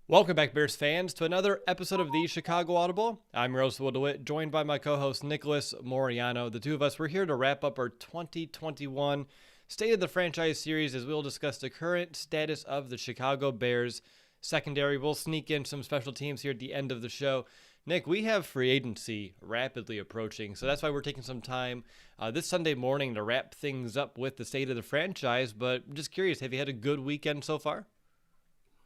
Welcome back, Bears fans, to another episode of the Chicago Audible. I'm Rosewell DeWitt, joined by my co-host Nicholas Moriano. The two of us, we're here to wrap up our 2021 State of the Franchise series as we'll discuss the current status of the Chicago Bears secondary. We'll sneak in some special teams here at the end of the show. Nick, we have free agency rapidly approaching, so that's why we're taking some time this Sunday morning to wrap things up with the state of the franchise. But I'm just curious, have you had a good weekend so far?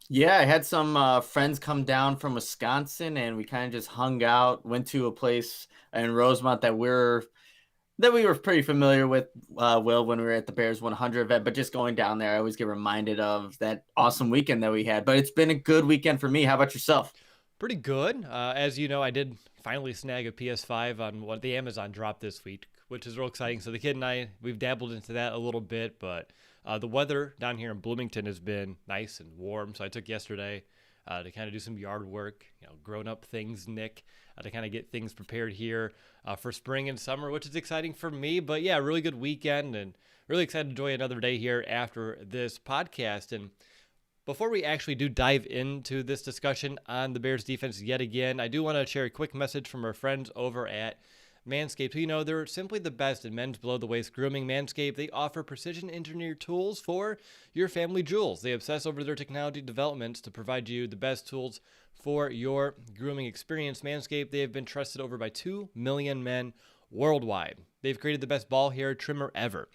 Yeah, I had some friends come down from Wisconsin, and we kind of just hung out. Went to a place in Rosemont that we were pretty familiar with, Will, when we were at the Bears 100 event. But just going down there, I always get reminded of that awesome weekend that we had. But it's been a good weekend for me. How about yourself? Pretty good. As you know, I did finally snag a PS5 on what the Amazon dropped this week, which is real exciting. So the kid and I, we've dabbled into that a little bit, but the weather down here in Bloomington has been nice and warm. So I took yesterday to kind of do some yard work, grown up things, Nick, to kind of get things prepared here for spring and summer, which is exciting for me. But yeah, really good weekend and really excited to enjoy another day here after this podcast. And before we actually do dive into this discussion on the Bears defense yet again, I do want to share a quick message from our friends over at Manscaped, who, they're simply the best in men's below-the-waist grooming. Manscaped, they offer precision-engineered tools for your family jewels. They obsess over their technology developments to provide you the best tools for your grooming experience. Manscaped, they have been trusted over by 2 million men worldwide. They've created the best ball hair trimmer ever,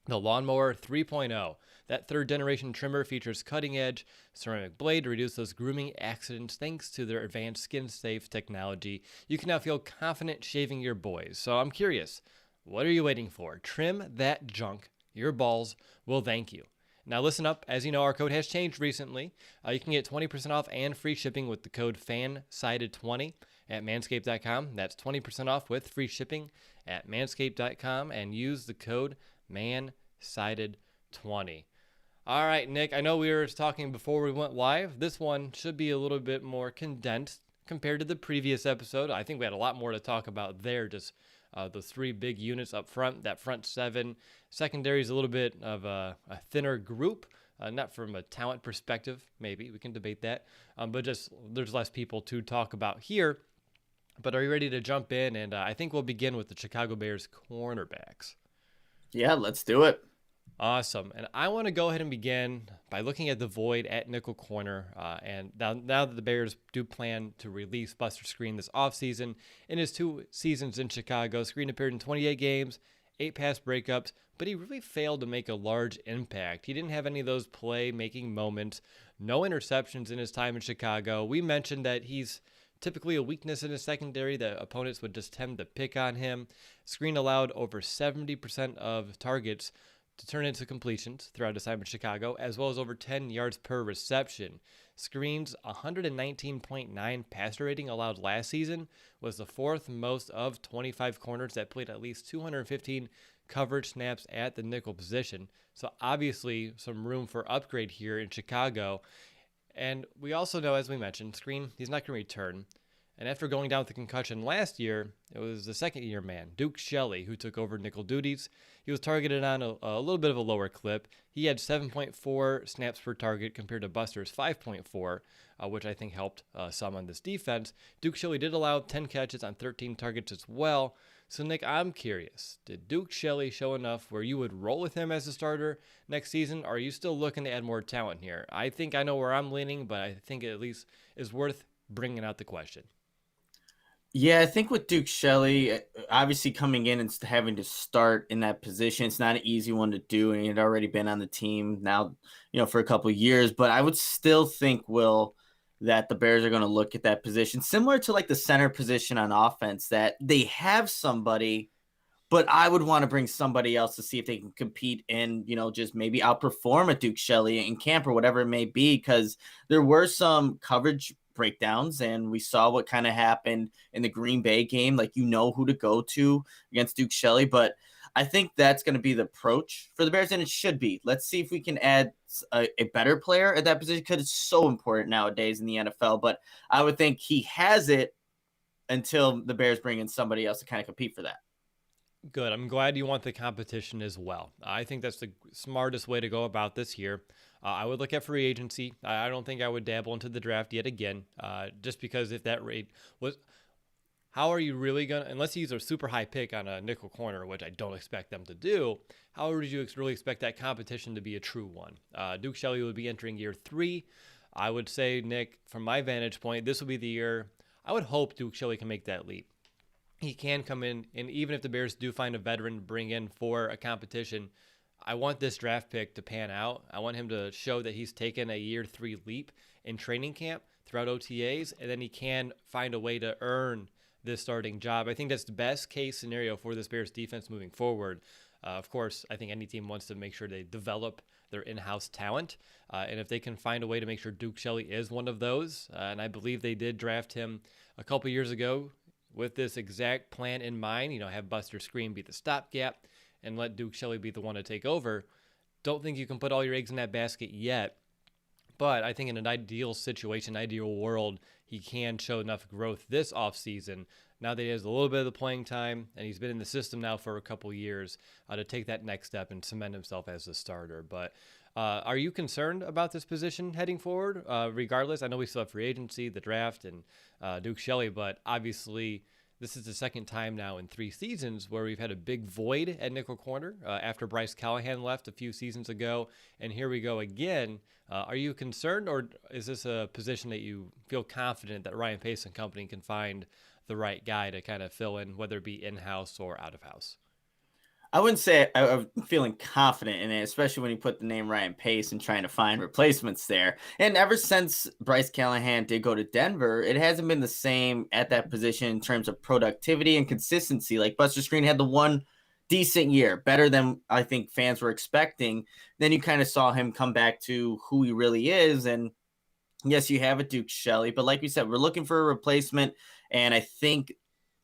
the Lawnmower 3.0. That third-generation trimmer features cutting-edge ceramic blade to reduce those grooming accidents thanks to their advanced skin-safe technology. You can now feel confident shaving your boys. So I'm curious, what are you waiting for? Trim that junk. Your balls will thank you. Now listen up. As you know, our code has changed recently. You can get 20% off and free shipping with the code FANSIDED20 at manscaped.com. That's 20% off with free shipping at manscaped.com and use the code MANSIDED20. All right, Nick, I know we were talking before we went live. This one should be a little bit more condensed compared to the previous episode. I think we had a lot more to talk about there, just the three big units up front, that front seven. Secondary is a little bit of a thinner group, not from a talent perspective, maybe. We can debate that, but just there's less people to talk about here. But are you ready to jump in? And I think we'll begin with the Chicago Bears cornerbacks. Yeah, let's do it. Awesome. And I want to go ahead and begin by looking at the void at nickel corner. And now that the Bears do plan to release Buster Skrine this offseason, in his 2 seasons in Chicago, Skrine appeared in 28 games, 8 pass breakups, but he really failed to make a large impact. He didn't have any of those play-making moments, no interceptions in his time in Chicago. We mentioned that he's typically a weakness in his secondary, that opponents would just tend to pick on him. Skrine allowed over 70% of targets to turn into completions throughout his time in Chicago, as well as over 10 yards per reception. Skrine's 119.9 passer rating allowed last season was the 4th most of 25 corners that played at least 215 coverage snaps at the nickel position. So obviously some room for upgrade here in Chicago. And we also know, as we mentioned, Skrine, he's not going to return. And after going down with the concussion last year, it was the second-year man, Duke Shelley, who took over nickel duties. He was targeted on a little bit of a lower clip. He had 7.4 snaps per target compared to Buster's 5.4, which I think helped some on this defense. Duke Shelley did allow 10 catches on 13 targets as well. So, Nick, I'm curious, did Duke Shelley show enough where you would roll with him as a starter next season, or are you still looking to add more talent here? I think I know where I'm leaning, but I think it at least is worth bringing out the question. Yeah, I think with Duke Shelley, obviously coming in and having to start in that position, it's not an easy one to do, and he had already been on the team now, for a couple of years. But I would still think, Will, that the Bears are going to look at that position similar to like the center position on offense, that they have somebody, but I would want to bring somebody else to see if they can compete and, just maybe outperform a Duke Shelley in camp or whatever it may be, because there were some coverage breakdowns and we saw what kind of happened in the Green Bay game. Like, who to go to against Duke Shelley, but I think that's going to be the approach for the Bears, and it should be. Let's see if we can add a better player at that position, because it's so important nowadays in the NFL. But I would think he has it until the Bears bring in somebody else to kind of compete for that. Good. I'm glad you want the competition as well. I think that's the smartest way to go about this here. I would look at free agency. I don't think I would dabble into the draft yet again, just because if that rate was, how are you really going to, unless you use a super high pick on a nickel corner, which I don't expect them to do, how would you really expect that competition to be a true one? Duke Shelley would be entering year 3. I would say, Nick, from my vantage point, this will be the year. I would hope Duke Shelley can make that leap. He can come in, and even if the Bears do find a veteran to bring in for a competition, I want this draft pick to pan out. I want him to show that he's taken a year 3 leap in training camp throughout OTAs, and then he can find a way to earn this starting job. I think that's the best case scenario for this Bears defense moving forward. Of course, I think any team wants to make sure they develop their in-house talent. And if they can find a way to make sure Duke Shelley is one of those, and I believe they did draft him a couple years ago with this exact plan in mind, have Buster Screen be the stopgap and let Duke Shelley be the one to take over. Don't think you can put all your eggs in that basket yet. But I think in an ideal situation, ideal world, he can show enough growth this offseason, now that he has a little bit of the playing time and he's been in the system now for a couple years, to take that next step and cement himself as a starter. But are you concerned about this position heading forward? Regardless, I know we still have free agency, the draft, and Duke Shelley, but obviously this is the second time now in 3 seasons where we've had a big void at nickel corner after Bryce Callahan left a few seasons ago. And here we go again. Are you concerned, or is this a position that you feel confident that Ryan Pace and company can find the right guy to kind of fill in, whether it be in-house or out-of-house? I wouldn't say I'm feeling confident in it, especially when you put the name Ryan Pace and trying to find replacements there. And ever since Bryce Callahan did go to Denver, it hasn't been the same at that position in terms of productivity and consistency. Like Buster Screen had the one decent year, better than I think fans were expecting. Then you kind of saw him come back to who he really is. And yes, you have a Duke Shelley, but like we said, we're looking for a replacement. And I think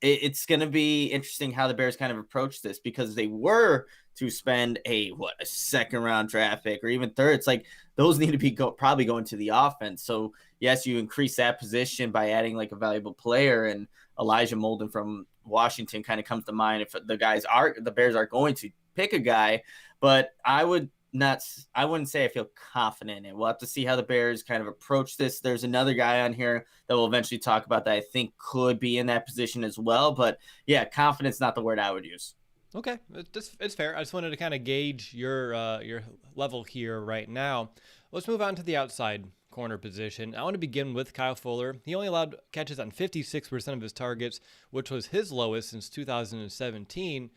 it's going to be interesting how the Bears kind of approach this, because they were to spend a second round draft pick or even third. It's like those need to be probably going to the offense. So yes, you increase that position by adding like a valuable player, and Elijah Molden from Washington kind of comes to mind if the Bears are going to pick a guy. But I wouldn't say I feel confident in it. We'll have to see how the Bears kind of approach this. There's another guy on here that we'll eventually talk about that I think could be in that position as well. But yeah, confidence, not the word I would use. Okay, it's fair. I just wanted to kind of gauge your level here right now. Let's move on to the outside corner position. I want to begin with Kyle Fuller. He only allowed catches on 56% of his targets, which was his lowest since 2017.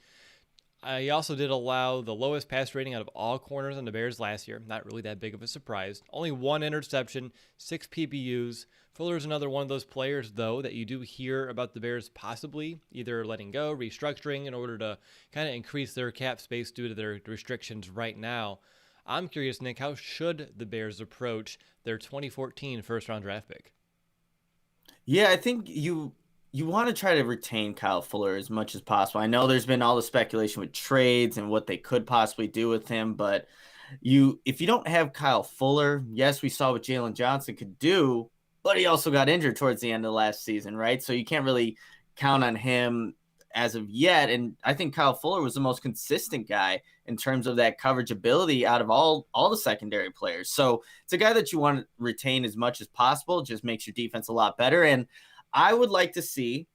He also did allow the lowest pass rating out of all corners on the Bears last year. Not really that big of a surprise. Only 1 interception, 6 PBUs. Fuller's another one of those players, though, that you do hear about the Bears possibly either letting go, restructuring in order to kind of increase their cap space due to their restrictions right now. I'm curious, Nick, how should the Bears approach their 2014 first-round draft pick? Yeah, I think you want to try to retain Kyle Fuller as much as possible. I know there's been all the speculation with trades and what they could possibly do with him, but if you don't have Kyle Fuller, yes, we saw what Jalen Johnson could do, but he also got injured towards the end of last season, right? So you can't really count on him as of yet. And I think Kyle Fuller was the most consistent guy in terms of that coverage ability out of all the secondary players. So it's a guy that you want to retain as much as possible. It just makes your defense a lot better. And I would like to see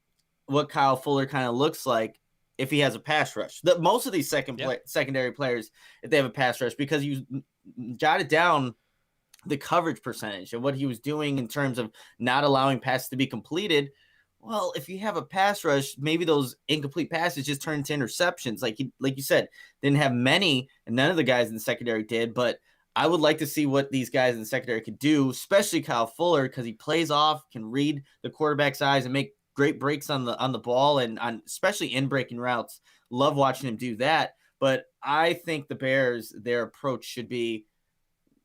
what Kyle Fuller kind of looks like if he has a pass rush. Most of these secondary players, if they have a pass rush, because you jotted down the coverage percentage and what he was doing in terms of not allowing passes to be completed. Well, if you have a pass rush, maybe those incomplete passes just turn into interceptions. Like you said, didn't have many, and none of the guys in the secondary did. But I would like to see what these guys in the secondary could do, especially Kyle Fuller, because he plays off, can read the quarterback's eyes, and make great breaks on the ball, and especially in breaking routes. Love watching him do that. But I think the Bears, their approach should be,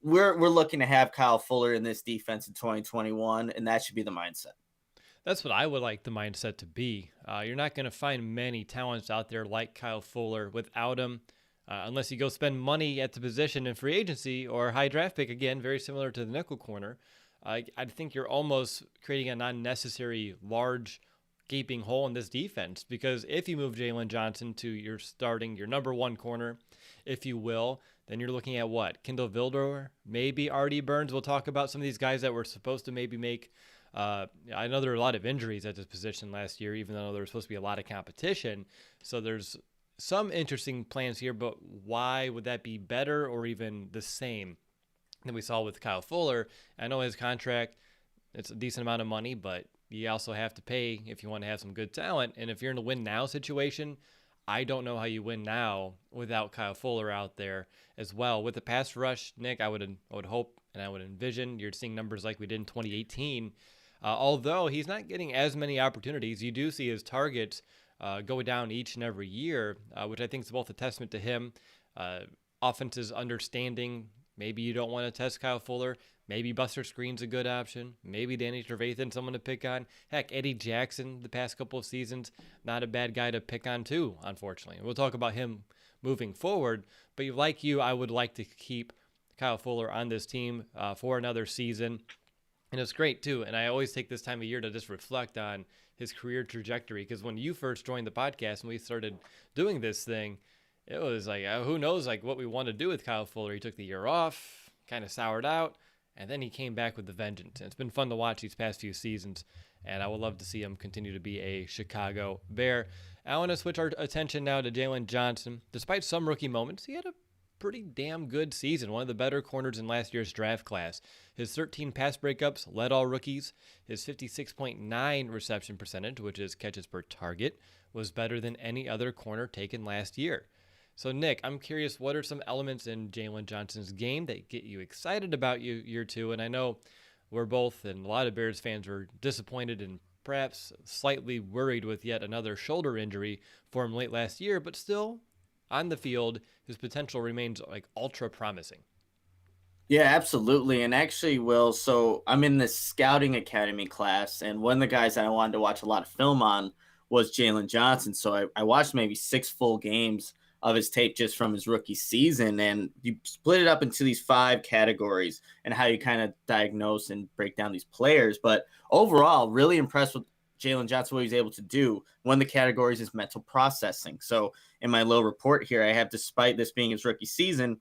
we're looking to have Kyle Fuller in this defense in 2021, and that should be the mindset. That's what I would like the mindset to be. You're not going to find many talents out there like Kyle Fuller without him, unless you go spend money at the position in free agency or high draft pick, again, very similar to the nickel corner. I think you're almost creating an unnecessary large gaping hole in this defense, because if you move Jalen Johnson to your number 1 corner, if you will, then you're looking at what? Kendall Vildor, maybe Artie Burns. We'll talk about some of these guys that were supposed to maybe make. I know there were a lot of injuries at this position last year, even though there was supposed to be a lot of competition. So there's some interesting plans here, but why would that be better or even the same than we saw with Kyle Fuller? I know his contract, it's a decent amount of money, but you also have to pay if you want to have some good talent. And if you're in a win now situation, I don't know how you win now without Kyle Fuller out there as well. With the pass rush, Nick, I would hope and I would envision you're seeing numbers like we did in 2018. Although he's not getting as many opportunities, you do see his targets go down each and every year, which I think is both a testament to him, offense's understanding. Maybe you don't want to test Kyle Fuller. Maybe Buster Screen's a good option. Maybe Danny Trevathan, someone to pick on. Heck, Eddie Jackson the past couple of seasons, not a bad guy to pick on too, unfortunately. We'll talk about him moving forward. But like you, I would like to keep Kyle Fuller on this team for another season. And it's great too. And I always take this time of year to just reflect on his career trajectory. Because when you first joined the podcast and we started doing this thing, it was like, who knows like what we want to do with Kyle Fuller. He took the year off, kind of soured out, and then he came back with the vengeance. And it's been fun to watch these past few seasons, and I would love to see him continue to be a Chicago Bear. I want to switch our attention now to Jalen Johnson. Despite some rookie moments, he had a pretty damn good season, one of the better corners in last year's draft class. His 13 pass breakups led all rookies. His 56.9 reception percentage, which is catches per target, was better than any other corner taken last year. So, Nick, I'm curious, what are some elements in Jalen Johnson's game that get you excited about year two? And I know we're both, and a lot of Bears fans were disappointed and perhaps slightly worried with yet another shoulder injury for him late last year, but still, on the field, his potential remains like ultra promising. Yeah, absolutely. And actually, Will, so I'm in this scouting academy class, and one of the guys that I wanted to watch a lot of film on was Jalen Johnson. So I watched maybe 6 full games of his tape just from his rookie season. And you split it up into these 5 categories and how you kind of diagnose and break down these players. But overall, really impressed with Jalen Johnson, what he's able to do. One of the categories is mental processing. So in my little report here, I have, despite this being his rookie season,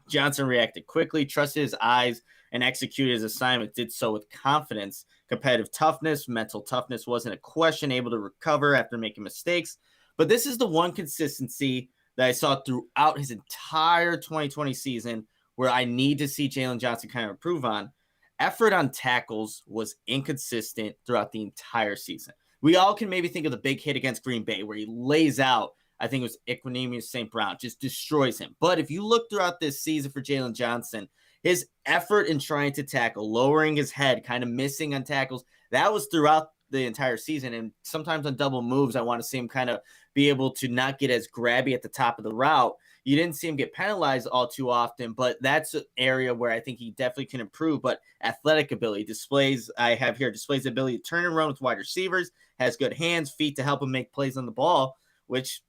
Johnson reacted quickly, trusted his eyes, and executed his assignment, did so with confidence. Competitive toughness, mental toughness wasn't a question, able to recover after making mistakes. But this is the one consistency that I saw throughout his entire 2020 season where I need to see Jalen Johnson kind of improve on. Effort on tackles was inconsistent throughout the entire season. We all can maybe think of the big hit against Green Bay where he lays out, I think it was Equanimeous St. Brown, just destroys him. But if you look throughout this season for Jalen Johnson, his effort in trying to tackle, lowering his head, kind of missing on tackles, that was throughout the entire season. And sometimes on double moves, I want to see him kind of be able to not get as grabby at the top of the route. You didn't see him get penalized all too often, but that's an area where I think he definitely can improve. But athletic ability displays the ability to turn and run with wide receivers, has good hands, feet to help him make plays on the ball, which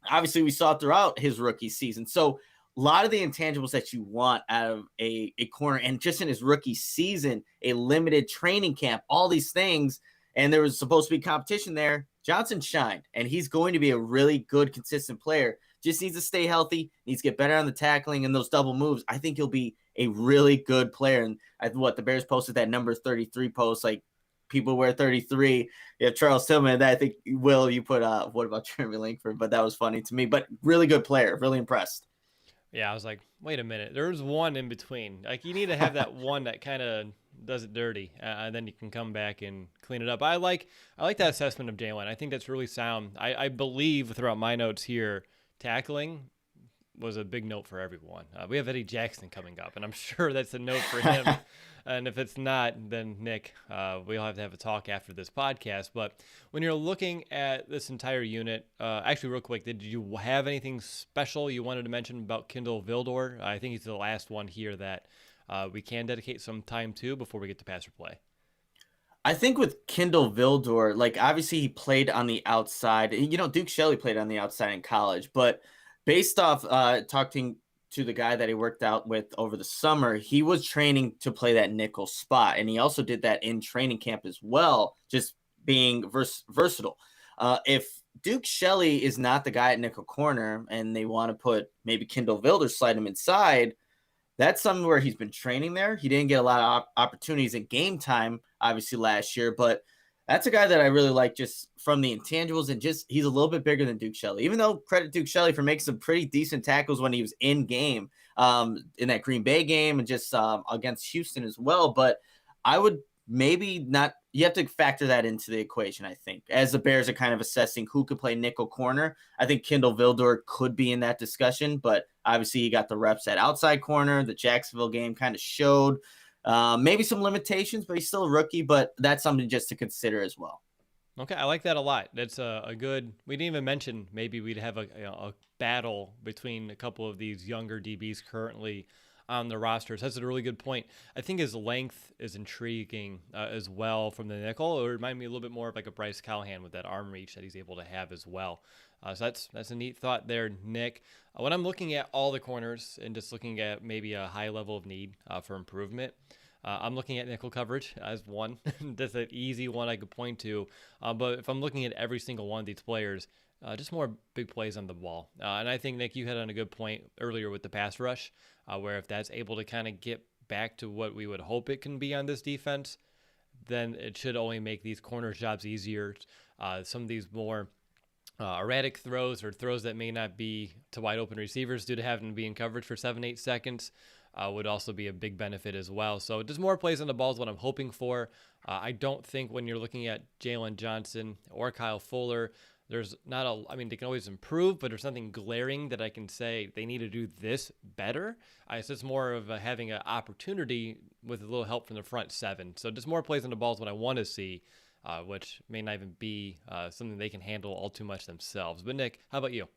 obviously we saw throughout his rookie season. So a lot of the intangibles that you want out of a corner, and just in his rookie season, a limited training camp, all these things, and there was supposed to be competition there. Johnson shined, and he's going to be a really good, consistent player. Just needs to stay healthy, needs to get better on the tackling and those double moves. I think he'll be a really good player. And the Bears posted that number 33 post, like people wear 33. You have Charles Tillman. I think, Will, you put, what about Jeremy Langford? But that was funny to me. But really good player, really impressed. Yeah, I was like, wait a minute. There's one in between. Like, you need to have that one that kind of does it dirty, and then you can come back and clean it up. I like that assessment of Jalen. I think that's really sound. I believe throughout my notes here, tackling was a big note for everyone. We have Eddie Jackson coming up, and I'm sure that's a note for him. And if it's not, then Nick, we'll have to have a talk after this podcast. But when you're looking at this entire unit, actually real quick, did you have anything special you wanted to mention about Kendall Vildor? I think he's the last one here that we can dedicate some time to before we get to pass or play. I think with Kendall Vildor, like obviously he played on the outside. Duke Shelley played on the outside in college, but based off talking to the guy that he worked out with over the summer, he was training to play that nickel spot. And he also did that in training camp as well, just being versatile. If Duke Shelley is not the guy at nickel corner, and they want to put maybe Kendall Vildor, slide him inside, that's something where he's been training there. He didn't get a lot of opportunities in game time, obviously, last year, but that's a guy that I really like just from the intangibles, and just he's a little bit bigger than Duke Shelley, even though credit Duke Shelley for making some pretty decent tackles when he was in game, in that Green Bay game and just against Houston as well. But I would maybe not, you have to factor that into the equation, I think, as the Bears are kind of assessing who could play nickel corner. I think Kendall Vildor could be in that discussion, but obviously he got the reps at outside corner. The Jacksonville game kind of showed maybe some limitations, but he's still a rookie, but that's something just to consider as well. Okay, I like that a lot. That's a good. We didn't even mention maybe we'd have a battle between a couple of these younger DBs currently on the rosters. That's a really good point. I think his length is intriguing as well from the nickel. It reminded me a little bit more of like a Bryce Callahan with that arm reach that he's able to have as well. So that's a neat thought there, Nick. When I'm looking at all the corners and just looking at maybe a high level of need for improvement, I'm looking at nickel coverage as one. That's an easy one I could point to. But if I'm looking at every single one of these players, just more big plays on the ball. And I think, Nick, you hit on a good point earlier with the pass rush, where if that's able to kind of get back to what we would hope it can be on this defense, then it should only make these corner jobs easier. Some of these more erratic throws or throws that may not be to wide open receivers due to having to be in coverage for 7-8 seconds would also be a big benefit as well. So just more plays on the ball is what I'm hoping for. I don't think when you're looking at Jalen Johnson or Kyle Fuller, there's not I mean, they can always improve, but there's nothing glaring that I can say they need to do this better. It's just more of having an opportunity with a little help from the front seven. So just more plays on the ball is what I want to see, which may not even be something they can handle all too much themselves. But Nick, how about you?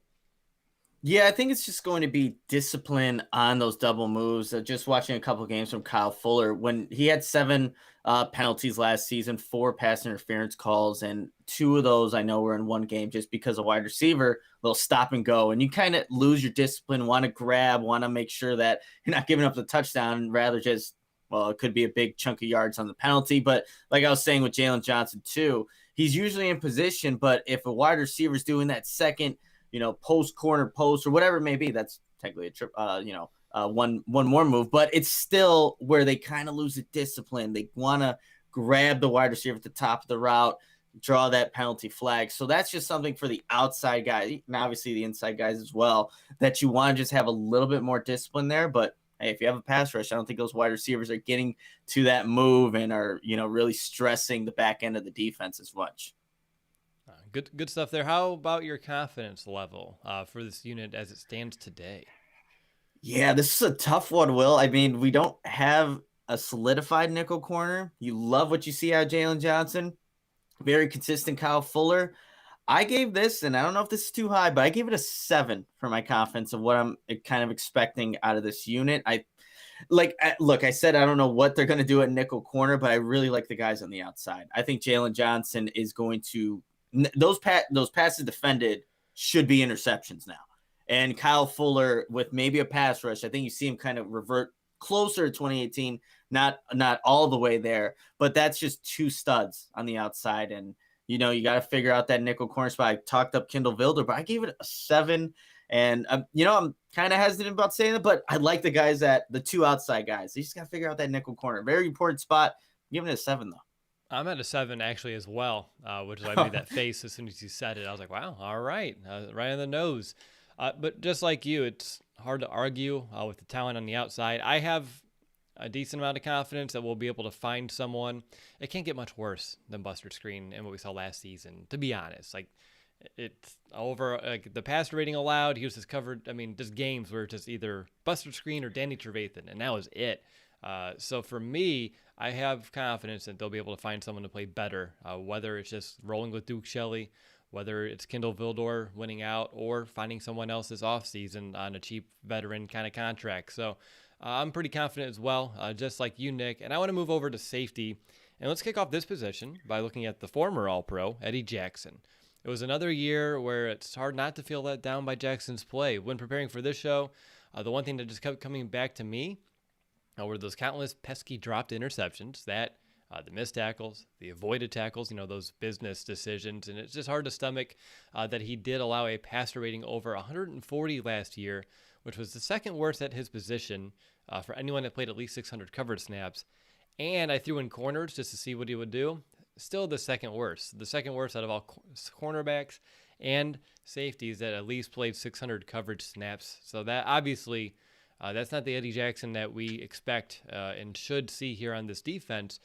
Yeah, I think it's just going to be discipline on those double moves. Just watching a couple of games from Kyle Fuller, when he had 7 penalties last season, 4 pass interference calls, and 2 of those I know were in one game just because a wide receiver will stop and go. And you kind of lose your discipline, want to grab, want to make sure that you're not giving up the touchdown, rather just, well, it could be a big chunk of yards on the penalty. But like I was saying with Jalen Johnson too, he's usually in position, but if a wide receiver is doing that second, post corner post or whatever it may be, that's technically a trip, one more move, but it's still where they kind of lose the discipline. They want to grab the wide receiver at the top of the route, draw that penalty flag. So that's just something for the outside guys, and obviously the inside guys as well, that you want to just have a little bit more discipline there. But hey, if you have a pass rush, I don't think those wide receivers are getting to that move and are, really stressing the back end of the defense as much. Good stuff there. How about your confidence level for this unit as it stands today? Yeah, this is a tough one, Will. I mean, we don't have a solidified nickel corner. You love what you see out of Jalen Johnson. Very consistent Kyle Fuller. I gave this, and I don't know if this is too high, but I gave it a 7 for my confidence of what I'm kind of expecting out of this unit. Look, I said I don't know what they're going to do at nickel corner, but I really like the guys on the outside. I think Jalen Johnson is going to those passes defended should be interceptions now. And Kyle Fuller with maybe a pass rush, I think you see him kind of revert closer to 2018, not all the way there, but that's just 2 studs on the outside. And, you got to figure out that nickel corner spot. I talked up Kendall Vildor, but I gave it a 7. And, I'm kind of hesitant about saying it, but I like the guys the 2 outside guys. You just got to figure out that nickel corner. Very important spot. I'm giving it a 7, though. I'm at a 7 actually as well, which is why I made that face as soon as you said it. I was like, wow, all right, right on the nose. But just like you, it's hard to argue with the talent on the outside. I have a decent amount of confidence that we'll be able to find someone. It can't get much worse than Buster Screen and what we saw last season, to be honest. Like, it's over the passer rating allowed. He was just covered. I mean, just games where it's just either Buster Screen or Danny Trevathan, and that was it. So for me, I have confidence that they'll be able to find someone to play better, whether it's just rolling with Duke Shelley, whether it's Kendall Vildor winning out, or finding someone else this offseason on a cheap veteran kind of contract. So I'm pretty confident as well, just like you, Nick. And I want to move over to safety. And let's kick off this position by looking at the former All-Pro, Eddie Jackson. It was another year where it's hard not to feel let down by Jackson's play. When preparing for this show, the one thing that just kept coming back to me were those countless pesky dropped interceptions that the missed tackles, the avoided tackles, those business decisions. And it's just hard to stomach that he did allow a passer rating over 140 last year, which was the second worst at his position for anyone that played at least 600 coverage snaps. And I threw in corners just to see what he would do. Still the second worst. The second worst out of all cornerbacks and safeties that at least played 600 coverage snaps. So that obviously, that's not the Eddie Jackson that we expect and should see here on this defense.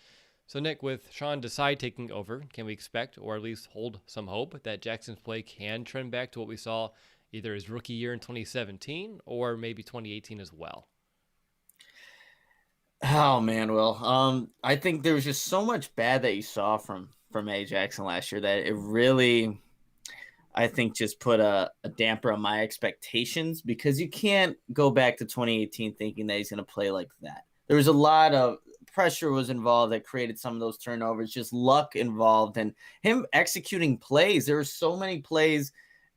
So Nick, with Sean Desai taking over, can we expect, or at least hold some hope, that Jackson's play can trend back to what we saw either his rookie year in 2017 or maybe 2018 as well? Oh man, Will. I think there was just so much bad that you saw from Eddie Jackson last year that it really, I think, just put a damper on my expectations, because you can't go back to 2018 thinking that he's going to play like that. There was a lot of pressure was involved that created some of those turnovers, just luck involved, and him executing plays. There were so many plays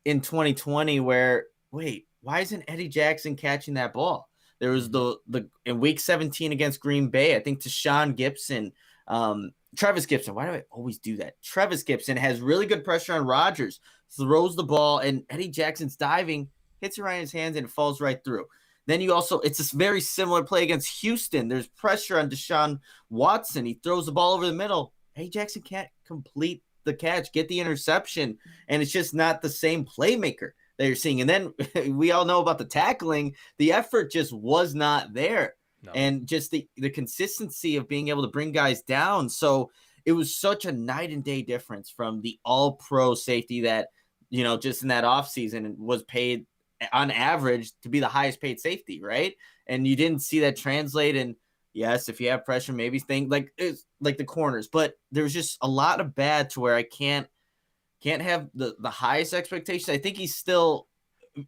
in 2020 where, wait, why isn't Eddie Jackson catching that ball? There was the in week 17 against Green Bay, I think Tashawn Gibson, Travis Gibson. Why do I always do that? Travis Gibson has really good pressure on Rodgers, throws the ball, and Eddie Jackson's diving, hits it right in his hands, and it falls right through. Then it's a very similar play against Houston. There's pressure on Deshaun Watson. He throws the ball over the middle. Eddie Jackson can't complete the catch, get the interception, and it's just not the same playmaker that you're seeing. And then we all know about the tackling. The effort just was not there. No. And just the consistency of being able to bring guys down. So it was such a night and day difference from the all-pro safety that, just in that offseason was paid on average to be the highest paid safety, right? And you didn't see that translate. And yes, if you have pressure, maybe think like the corners, but there's just a lot of bad to where I can't have the highest expectations. I think he still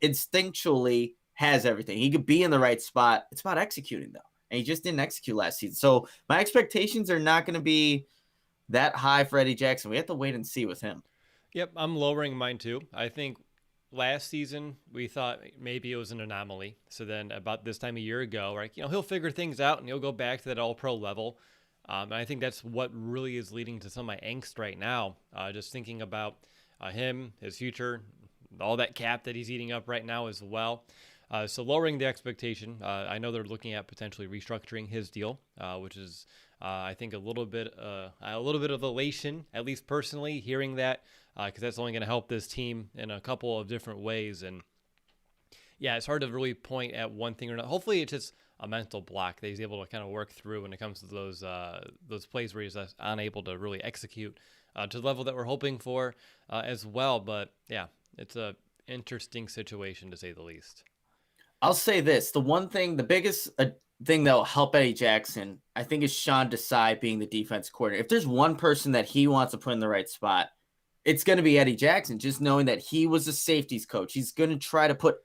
instinctually has everything. He could be in the right spot. It's about executing, though. And he just didn't execute last season. So my expectations are not going to be that high for Eddie Jackson. We have to wait and see with him. Yep, I'm lowering mine too. I think last season we thought maybe it was an anomaly. So then about this time a year ago, right, he'll figure things out and he'll go back to that all-pro level. And I think that's what really is leading to some of my angst right now. Just thinking about him, his future, all that cap that he's eating up right now as well. So lowering the expectation. I know they're looking at potentially restructuring his deal, which is, I think, a little bit of elation, at least personally, hearing that, because that's only going to help this team in a couple of different ways. And yeah, it's hard to really point at one thing or not. Hopefully, it's just a mental block that he's able to kind of work through when it comes to those plays where he's unable to really execute to the level that we're hoping for as well. But yeah, it's a interesting situation to say the least. I'll say this: the biggest thing that will help Eddie Jackson, I think, is Sean Desai being the defense coordinator. If there's one person that he wants to put in the right spot, it's going to be Eddie Jackson. Just knowing that he was a safeties coach, he's going to try to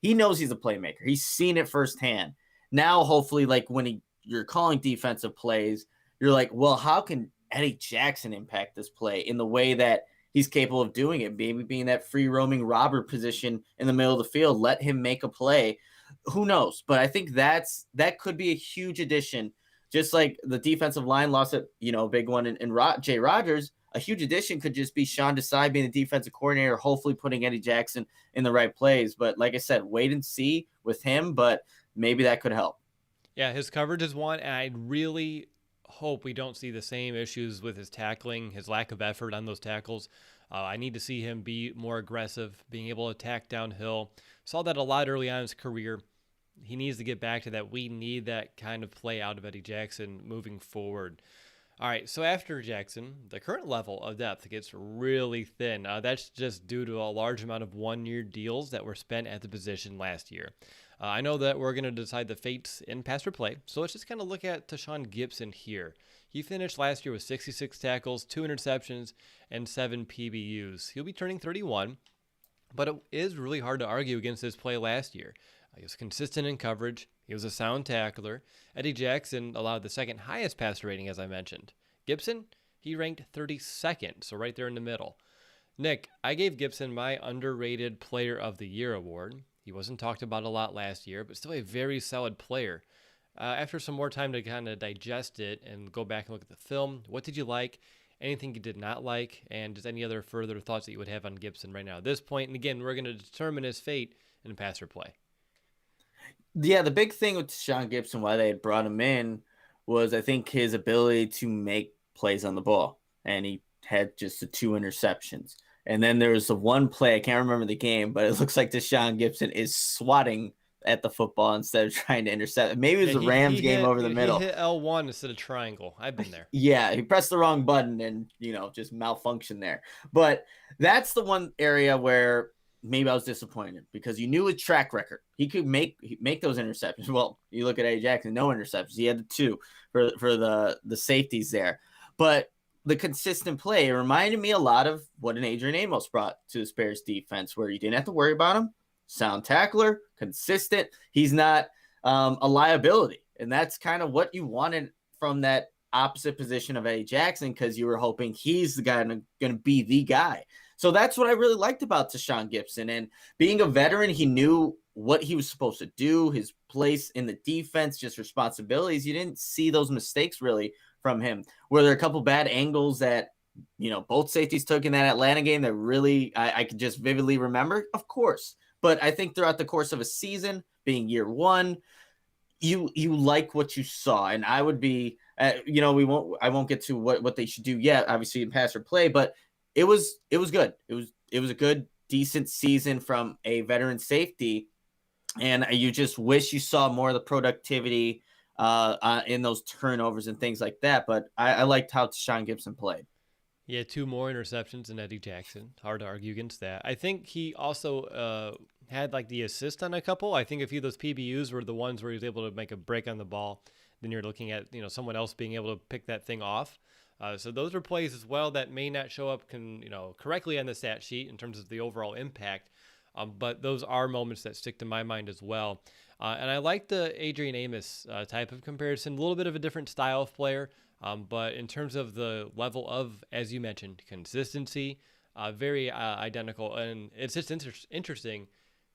he knows he's a playmaker. He's seen it firsthand. Now, hopefully, like when you're calling defensive plays, you're like, well, how can Eddie Jackson impact this play in the way that he's capable of doing it? Maybe being that free roaming robber position in the middle of the field, let him make a play. Who knows? But I think that could be a huge addition. Just like the defensive line lost a big one in Jay Rodgers, a huge addition could just be Sean Desai being the defensive coordinator, hopefully putting Eddie Jackson in the right plays. But like I said, wait and see with him, but maybe that could help. Yeah, his coverage is one, and I really hope we don't see the same issues with his tackling, his lack of effort on those tackles. I need to see him be more aggressive, being able to attack downhill. Saw that a lot early on in his career. He needs to get back to that. We need that kind of play out of Eddie Jackson moving forward. All right, so after Jackson, the current level of depth gets really thin. That's just due to a large amount of one-year deals that were spent at the position last year. I know that we're going to decide the fates in pass or play, so let's just kind of look at Tashawn Gibson here. He finished last year with 66 tackles, 2 interceptions, and 7 PBUs. He'll be turning 31, but it is really hard to argue against his play last year. He was consistent in coverage. He was a sound tackler. Eddie Jackson allowed the second highest passer rating, as I mentioned. Gibson, he ranked 32nd, so right there in the middle. Nick, I gave Gibson my underrated Player of the Year award. He wasn't talked about a lot last year, but still a very solid player. After some more time to kind of digest it and go back and look at the film, what did you like? Anything you did not like? And just any other further thoughts that you would have on Gibson right now at this point? And again, we're going to determine his fate in pass or play. Yeah, the big thing with Sean Gibson, why they had brought him in, was I think his ability to make plays on the ball. And he had just the 2 interceptions. And then there was the one play, I can't remember the game, but it looks like Deshaun Gibson is swatting at the football instead of trying to intercept. Maybe it was Yeah, the Rams game hit, over the he middle. hit L1 instead of triangle. I've been there. Yeah, he pressed the wrong button and, just malfunction there. But that's the one area where maybe I was disappointed because you knew his track record. He could make those interceptions. Well, you look at Eddie Jackson, no interceptions. He had the 2 for the safeties there. But the consistent play, it reminded me a lot of what an Adrian Amos brought to the Bears defense, where you didn't have to worry about him. Sound tackler, consistent. He's not a liability. And that's kind of what you wanted from that opposite position of Eddie Jackson, because you were hoping he's the guy going to be the guy. So that's what I really liked about Deshaun Gibson. And being a veteran, he knew what he was supposed to do, his place in the defense, just responsibilities. You didn't see those mistakes really from him. Were there a couple bad angles that, both safeties took in that Atlanta game that really I could just vividly remember? Of course. But I think throughout the course of a season, being year 1, you like what you saw. And I would be, I won't get to what they should do yet, obviously in pass or play, but it was good. It was a good, decent season from a veteran safety. And you just wish you saw more of the productivity in those turnovers and things like that. But I liked how Deshaun Gibson played. Yeah, 2 more interceptions than Eddie Jackson. Hard to argue against that. I think he also had like the assist on a couple. I think a few of those PBUs were the ones where he was able to make a break on the ball. Then you're looking at someone else being able to pick that thing off. So those are plays as well that may not show up correctly on the stat sheet in terms of the overall impact. But those are moments that stick to my mind as well. And I like the Adrian Amos type of comparison, a little bit of a different style of player. But in terms of the level of, as you mentioned, consistency, very identical. And it's just interesting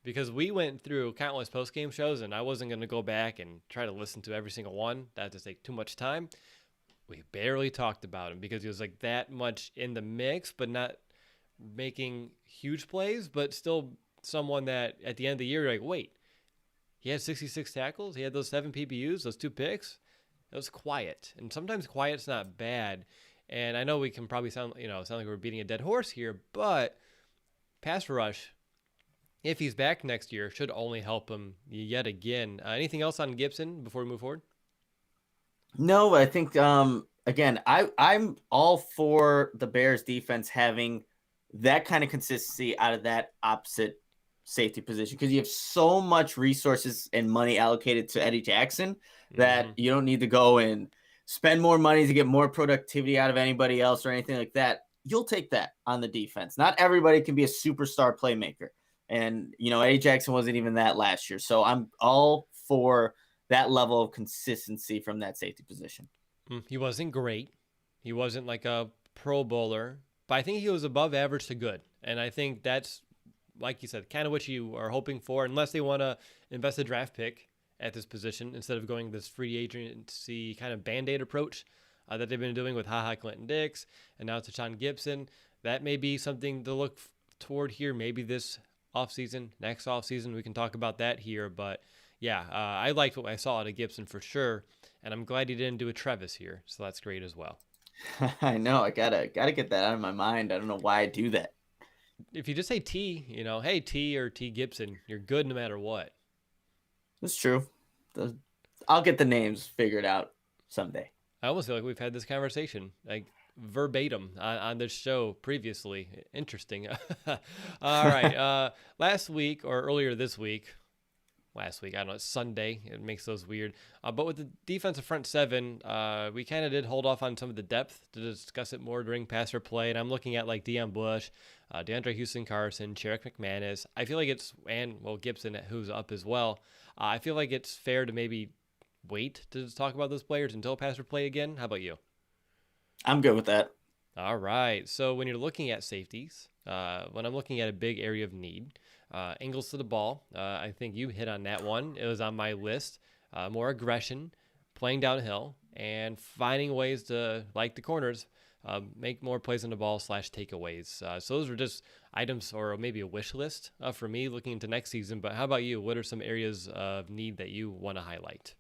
because we went through countless post-game shows, and I wasn't going to go back and try to listen to every single one. That would take too much time. We barely talked about him because he was like that much in the mix, but not making huge plays, but still someone that at the end of the year, you're like, wait, he had 66 tackles. He had those 7 PBUs, those 2 picks. It was quiet. And sometimes quiet's not bad. And I know we can probably sound like we're beating a dead horse here, but pass rush, if he's back next year, should only help him yet again. Anything else on Gibson before we move forward? No, I think again, I'm all for the Bears defense having that kind of consistency out of that opposite safety position, because you have so much resources and money allocated to Eddie Jackson that you don't need to go and spend more money to get more productivity out of anybody else or anything like that. You'll take that on the defense. Not everybody can be a superstar playmaker. And, Eddie Jackson wasn't even that last year. So I'm all for that level of consistency from that safety position. He wasn't great. He wasn't like a Pro Bowler, but I think he was above average to good. And I think that's, like you said, kind of what you are hoping for, unless they want to invest a draft pick at this position instead of going this free agency kind of Band-Aid approach that they've been doing with HaHa Clinton Dix and now to Sean Gibson. That may be something to look toward here, maybe this offseason, next offseason. We can talk about that here. But, yeah, I liked what I saw out of Gibson for sure, and I'm glad he didn't do a Travis here, so that's great as well. I know. I gotta get that out of my mind. I don't know why I do that. If you just say T, hey, T or T Gibson, you're good no matter what. That's true. I'll get the names figured out someday. I almost feel like we've had this conversation, like verbatim on this show previously. Interesting. All right. Last week or earlier this week, I don't know, it's Sunday. It makes those weird. But with the defensive front 7, we kind of did hold off on some of the depth to discuss it more during pass or play. And I'm looking at like Dion Busch, Deandra Houston Carson, Sharik Mcmanus. I feel like Gibson, who's up as well. I feel like it's fair to maybe wait to talk about those players until pass or play again. How about you? I'm good with that. All right. So when you're looking at safeties, when I'm looking at a big area of need, angles to the ball, I think you hit on that one. It was on my list. more aggression, playing downhill, and finding ways to, like the corners, make more plays on the ball / takeaways. So those were just items or maybe a wish list for me looking into next season. But how about you? What are some areas of need that you want to highlight?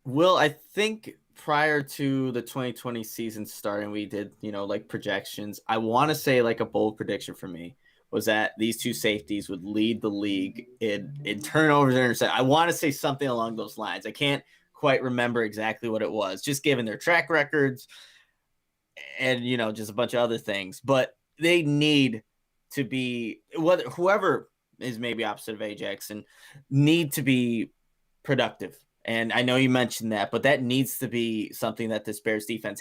Well, I think prior to the 2020 season starting, we did, like projections. I want to say like a bold prediction for me was that these two safeties would lead the league in turnovers and interceptions. I want to say something along those lines. I can't quite remember exactly what it was, just given their track records and, just a bunch of other things. But they need to be, whoever is maybe opposite of Ajax, and need to be productive. And I know you mentioned that, but that needs to be something that this Bears defense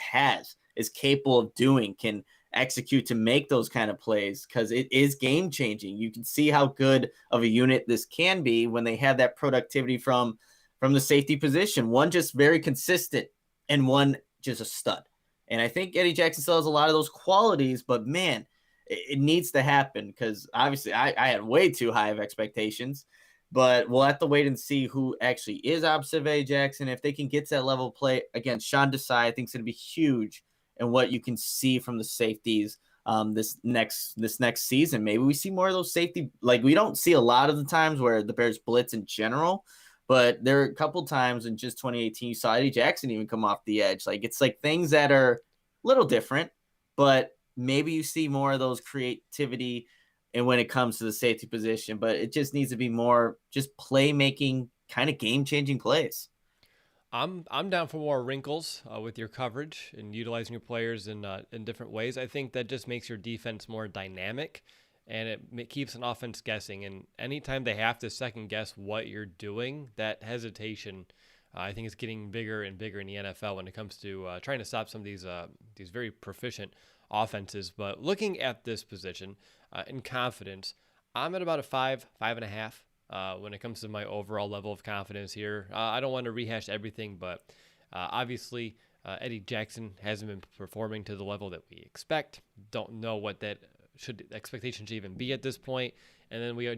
is capable of doing, can execute to make those kind of plays, because it is game changing. You can see how good of a unit this can be when they have that productivity from the safety position. One just very consistent and one just a stud. And I think Eddie Jackson still has a lot of those qualities, but man, it needs to happen, because obviously I had way too high of expectations. But we'll have to wait and see who actually is opposite of A. Jackson. If they can get to that level of play against Sean Desai, I think it's going to be huge. And what you can see from the safeties this next season. Maybe we see more of those safety. Like, we don't see a lot of the times where the Bears blitz in general, but there are a couple times in just 2018 you saw Eddie Jackson even come off the edge. Like, it's like things that are a little different, but maybe you see more of those creativity and when it comes to the safety position, but it just needs to be more just playmaking, kind of game-changing plays. I'm down for more wrinkles with your coverage and utilizing your players in different ways. I think that just makes your defense more dynamic, and it keeps an offense guessing. And anytime they have to second guess what you're doing, that hesitation, I think, is getting bigger and bigger in the NFL when it comes to trying to stop some of these very proficient offenses. But looking at this position in confidence, I'm at about a 5.5. When it comes to my overall level of confidence here. I don't want to rehash everything, but obviously Eddie Jackson hasn't been performing to the level that we expect. Don't know what that expectation should even be at this point. And then we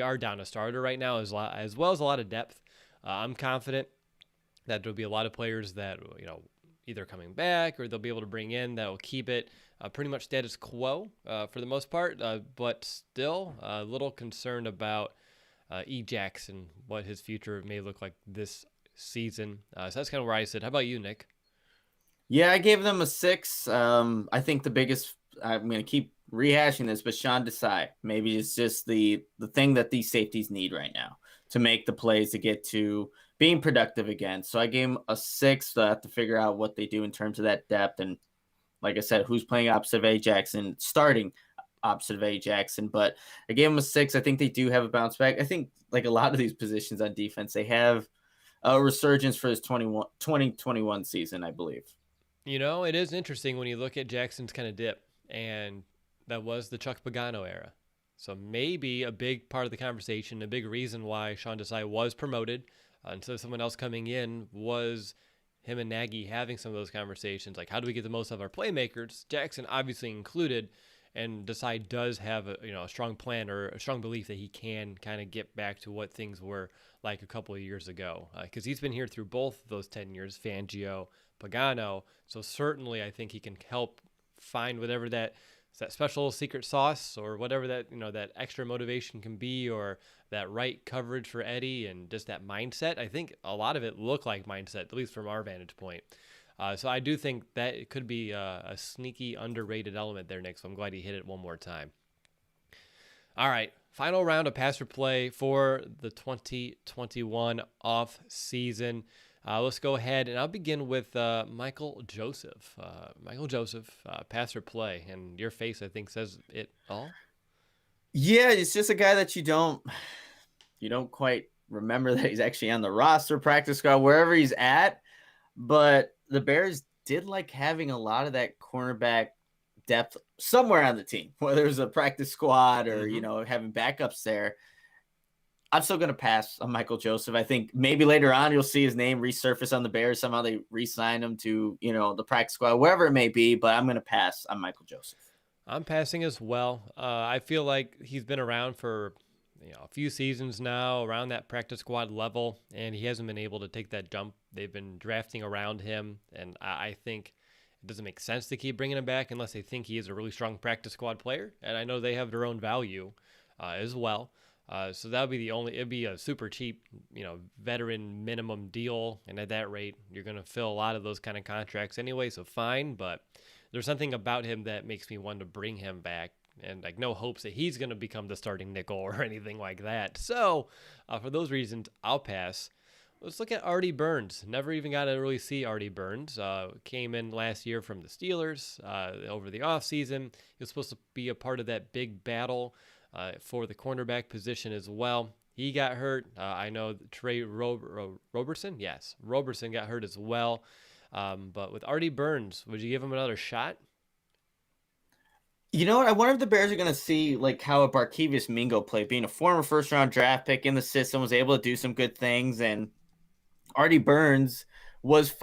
are down a starter right now, as well as a lot of depth. I'm confident that there'll be a lot of players that either coming back or they'll be able to bring in that will keep it pretty much status quo for the most part. But still a little concerned about E. Jackson, what his future may look like this season. So that's kind of where I sit. How about you, Nick? Yeah, I gave them a 6. I think the biggest, I'm going to keep rehashing this, but Sean Desai, maybe it's just the thing that these safeties need right now to make the plays to get to being productive again. So I gave him a 6. So I have to figure out what they do in terms of that depth. And like I said, who's playing opposite of A. Jackson, starting opposite of A. Jackson, but I gave him a 6. I think they do have a bounce back. I think like a lot of these positions on defense, they have a resurgence for his 2021 season, I believe. It is interesting when you look at Jackson's kind of dip, and that was the Chuck Pagano era. So maybe a big part of the conversation, a big reason why Sean Desai was promoted instead of someone else coming in, was him and Nagy having some of those conversations, like how do we get the most out of our playmakers, Jackson obviously included. And Desai does have a strong plan or a strong belief that he can kind of get back to what things were like a couple of years ago, because he's been here through both those 10 years, Fangio, Pagano. So certainly I think he can help find whatever that special secret sauce or whatever that that extra motivation can be, or that right coverage for Eddie and just that mindset. I think a lot of it looked like mindset, at least from our vantage point. So I do think that it could be a sneaky, underrated element there, Nick. So I'm glad he hit it one more time. All right, final round of pass or play for the 2021 off season. Let's go ahead, and I'll begin with Michael Joseph. Michael Joseph, pass or play, and your face, I think, says it all. Yeah, it's just a guy that you don't quite remember that he's actually on the roster, practice squad, wherever he's at. But the Bears did like having a lot of that cornerback depth somewhere on the team, whether it's a practice squad or, having backups there. I'm still going to pass on Michael Joseph. I think maybe later on you'll see his name resurface on the Bears. Somehow they re-sign him to, the practice squad, wherever it may be, but I'm going to pass on Michael Joseph. I'm passing as well. I feel like he's been around for a few seasons now around that practice squad level, and he hasn't been able to take that jump. They've been drafting around him, and I think it doesn't make sense to keep bringing him back unless they think he is a really strong practice squad player. And I know they have their own value as well. So that would be it'd be a super cheap, veteran minimum deal. And at that rate, you're going to fill a lot of those kind of contracts anyway. So fine. But there's something about him that makes me want to bring him back. And like no hopes that he's going to become the starting nickel or anything like that. So for those reasons, I'll pass. Let's look at Artie Burns. Never even got to really see Artie Burns. Came in last year from the Steelers over the offseason. He was supposed to be a part of that big battle for the cornerback position as well. He got hurt. I know Trey Roberson. Yes, Roberson got hurt as well. But with Artie Burns, would you give him another shot? You know what? I wonder if the Bears are going to see like how a Barkevious Mingo played, being a former first-round draft pick in the system, was able to do some good things, and Artie Burns was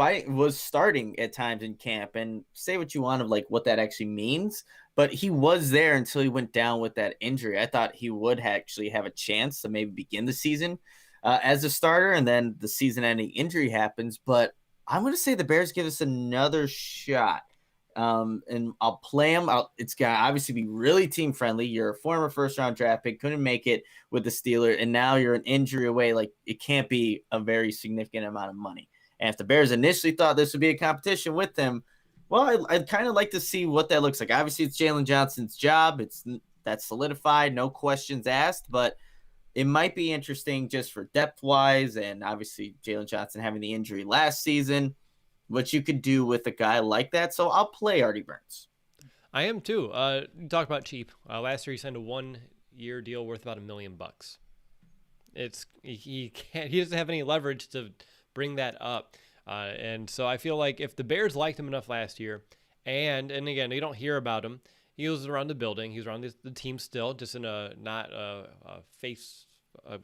starting at times in camp. And say what you want of like what that actually means, but he was there until he went down with that injury. I thought he would actually have a chance to maybe begin the season as a starter, and then the season-ending injury happens. But I'm going to say the Bears give us another shot. And I'll play him. It's got to obviously be really team friendly. You're a former first round draft pick, couldn't make it with the Steelers, and now you're an injury away. Like it can't be a very significant amount of money. And if the Bears initially thought this would be a competition with them, well, I'd kind of like to see what that looks like. Obviously, it's Jalen Johnson's job. That's solidified, no questions asked, but it might be interesting just for depth wise, and obviously Jalen Johnson having the injury last season, what you could do with a guy like that. So I'll play Artie Burns. I am too. Talk about cheap. Last year he signed a 1-year deal worth about $1 million. He doesn't have any leverage to bring that up. And so I feel like if the Bears liked him enough last year, and again, you don't hear about him. He was around the building. He was around the team still, just in not a face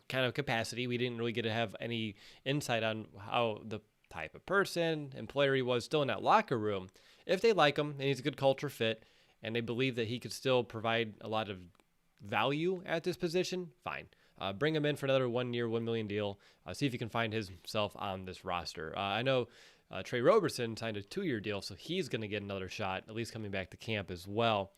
kind of capacity. We didn't really get to have any insight on how the type of person and player he was still in that locker room. If they like him and he's a good culture fit and they believe that he could still provide a lot of value at this position, fine. Bring him in for another 1 year, $1 million deal. See if he can find himself on this roster. I know Trey Roberson signed a 2-year deal, so he's going to get another shot, at least coming back to camp as well.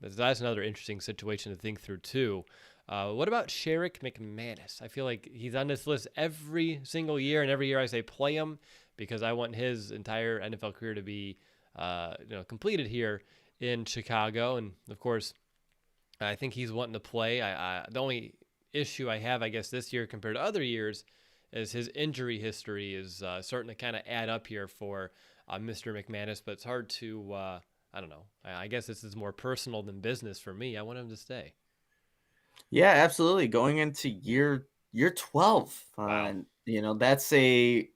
That's another interesting situation to think through too. What about Sharik McManus? I feel like he's on this list every single year, and every year I say play him because I want his entire NFL career to be completed here in Chicago. And, of course, I think he's wanting to play. The only issue I have, I guess, this year compared to other years is his injury history is starting to kind of add up here for Mr. McManus, but it's hard to I don't know. I guess this is more personal than business for me. I want him to stay. Yeah, absolutely. Going into year 12. Wow. That's a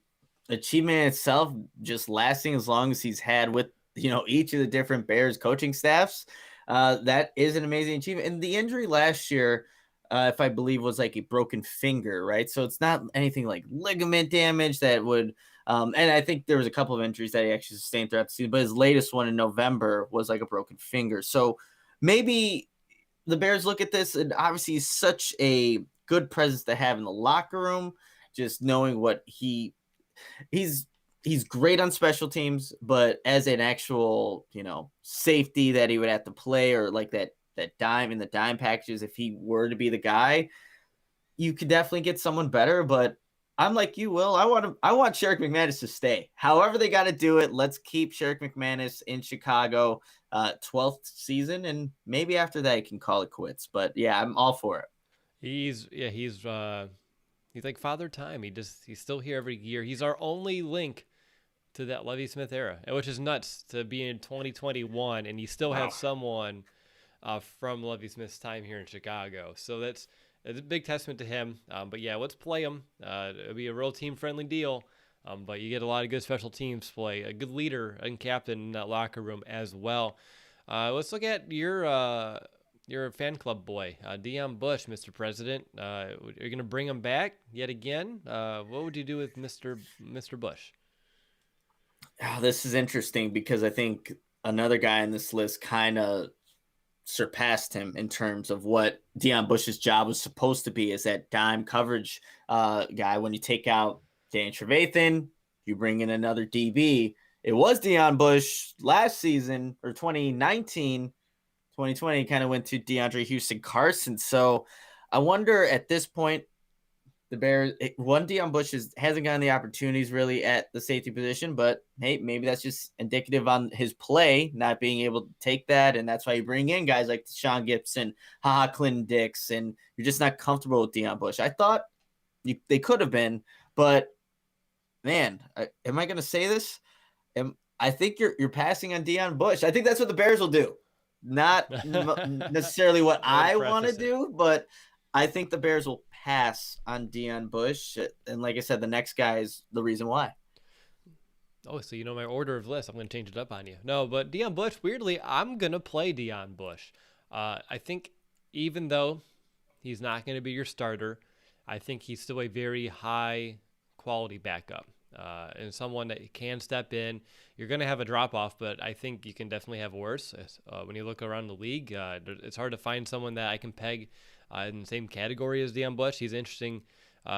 achievement in itself, just lasting as long as he's had with, each of the different Bears coaching staffs. That is an amazing achievement. And the injury last year, if I believe, was like a broken finger, right? So it's not anything like ligament damage that would, and I think there was a couple of injuries that he actually sustained throughout the season, but his latest one in November was like a broken finger. So maybe the Bears look at this, and obviously he's such a good presence to have in the locker room, just knowing what he's great on special teams, but as an actual, safety that he would have to play, or like that dime in the dime packages, if he were to be the guy, you could definitely get someone better. But I'm like you, Will. I want Sharik McManus to stay. However they got to do it, let's keep Sharik McManus in Chicago, 12th season, and maybe after that you can call it quits. But yeah, I'm all for it. He's like Father Time. He's still here every year. He's our only link to that Lovie Smith era, which is nuts to be in 2021 and you still have someone from Lovie Smith's time here in Chicago. So it's a big testament to him. But yeah, let's play him. It'll be a real team-friendly deal. But you get a lot of good special teams play, a good leader and captain in that locker room as well. Let's look at your fan club boy, Dion Busch, Mr. President. Are you going to bring him back yet again? What would you do with Mr. Busch? Oh, this is interesting because I think another guy on this list kind of surpassed him in terms of what Dion Busch's job was supposed to be as that dime coverage guy. When you take out Dan Trevathan, you bring in another DB. It was Dion Busch last season, or 2019, 2020, kind of went to DeAndre Houston Carson. So I wonder at this point, the Bears, Dion Busch hasn't gotten the opportunities really at the safety position, but hey, maybe that's just indicative on his play, not being able to take that. And that's why you bring in guys like Sean Gibson, Clinton Dix, and you're just not comfortable with Dion Busch. I thought they could have been, but man, am I going to say this? I think you're passing on Dion Busch. I think that's what the Bears will do. Not necessarily what I want to do, but I think the Bears will pass on Dion Busch. And like I said, the next guy is the reason why. Oh, so you know my order of list. I'm going to change it up on you. No, but Dion Busch, weirdly, I'm going to play Dion Busch. I think even though he's not going to be your starter, I think he's still a very high quality backup. And someone that can step in. You're going to have a drop-off, but I think you can definitely have worse. When you look around the league, it's hard to find someone that I can peg in the same category as Dion Busch. He's an interesting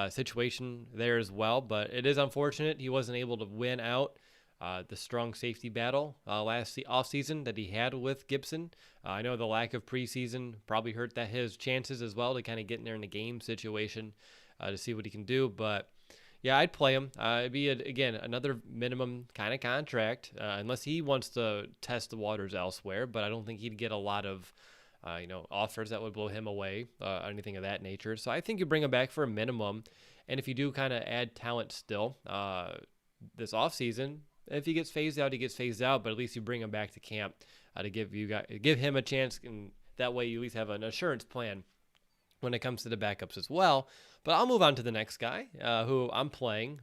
situation there as well, but it is unfortunate he wasn't able to win out the strong safety battle last offseason that he had with Gibson. I know the lack of preseason probably hurt his chances as well to kind of get in there in the game situation to see what he can do, but yeah, I'd play him. It'd be, again, another minimum kind of contract, unless he wants to test the waters elsewhere. But I don't think he'd get a lot of, offers that would blow him away or anything of that nature. So I think you bring him back for a minimum. And if you do kind of add talent still this offseason, if he gets phased out, he gets phased out. But at least you bring him back to camp to give him a chance. And that way you at least have an assurance plan when it comes to the backups as well. But I'll move on to the next guy who I'm playing.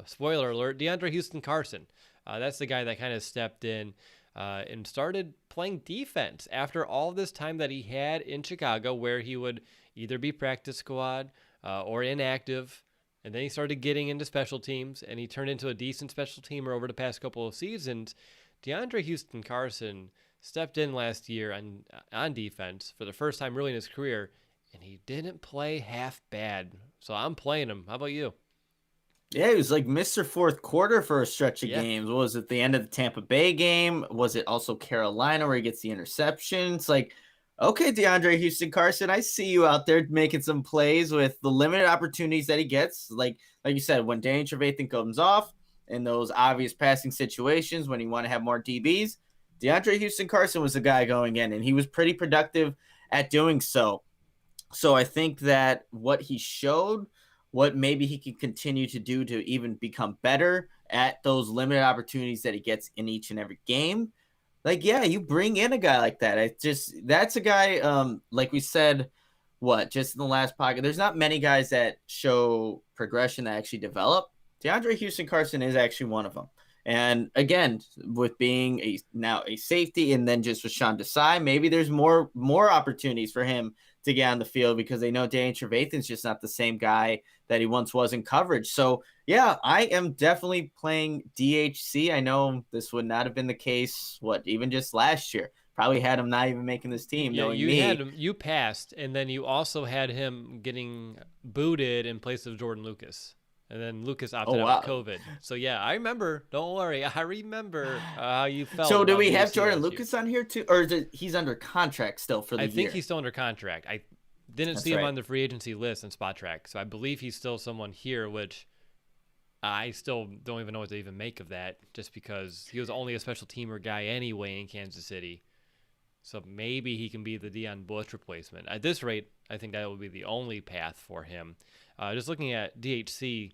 Spoiler alert, DeAndre Houston Carson. That's the guy that kind of stepped in and started playing defense after all this time that he had in Chicago, where he would either be practice squad or inactive. And then he started getting into special teams, and he turned into a decent special teamer over the past couple of seasons. DeAndre Houston Carson stepped in last year on defense for the first time really in his career, and he didn't play half bad. So I'm playing him. How about you? Yeah, he was like Mr. Fourth Quarter for a stretch of games. What was it, the end of the Tampa Bay game? Was it also Carolina where he gets the interception? It's like, okay, DeAndre Houston Carson, I see you out there making some plays with the limited opportunities that he gets. Like you said, when Danny Trevathan comes off in those obvious passing situations, when you want to have more DBs, DeAndre Houston Carson was the guy going in, and he was pretty productive at doing so. So I think that what he showed, what maybe he can continue to do to even become better at those limited opportunities that he gets in each and every game. Like, yeah, you bring in a guy like that. That's a guy, like we said, just in the last pocket, there's not many guys that show progression that actually develop. DeAndre Houston Carson is actually one of them. And again, with being now a safety, and then just with Sean Desai, maybe there's more opportunities for him to get on the field, because they know Danny Trevathan's just not the same guy that he once was in coverage. So yeah, I am definitely playing DHC. I know this would not have been the case, even just last year. Probably had him not even making this team. Yeah, had him, you passed, and then you also had him getting booted in place of Jordan Lucas. And then Lucas opted out with COVID. So, yeah, I remember. Don't worry. I remember how you felt. So, do we have Jordan Lucas on here, too? Or he's under contract still for the year? I think he's still under contract. I didn't see him on the free agency list in Spot Track. So, I believe he's still someone here, which I still don't even know what to even make of that, just because he was only a special teamer guy anyway in Kansas City. So, maybe he can be the Dion Busch replacement. At this rate, I think that would be the only path for him. Just looking at DHC,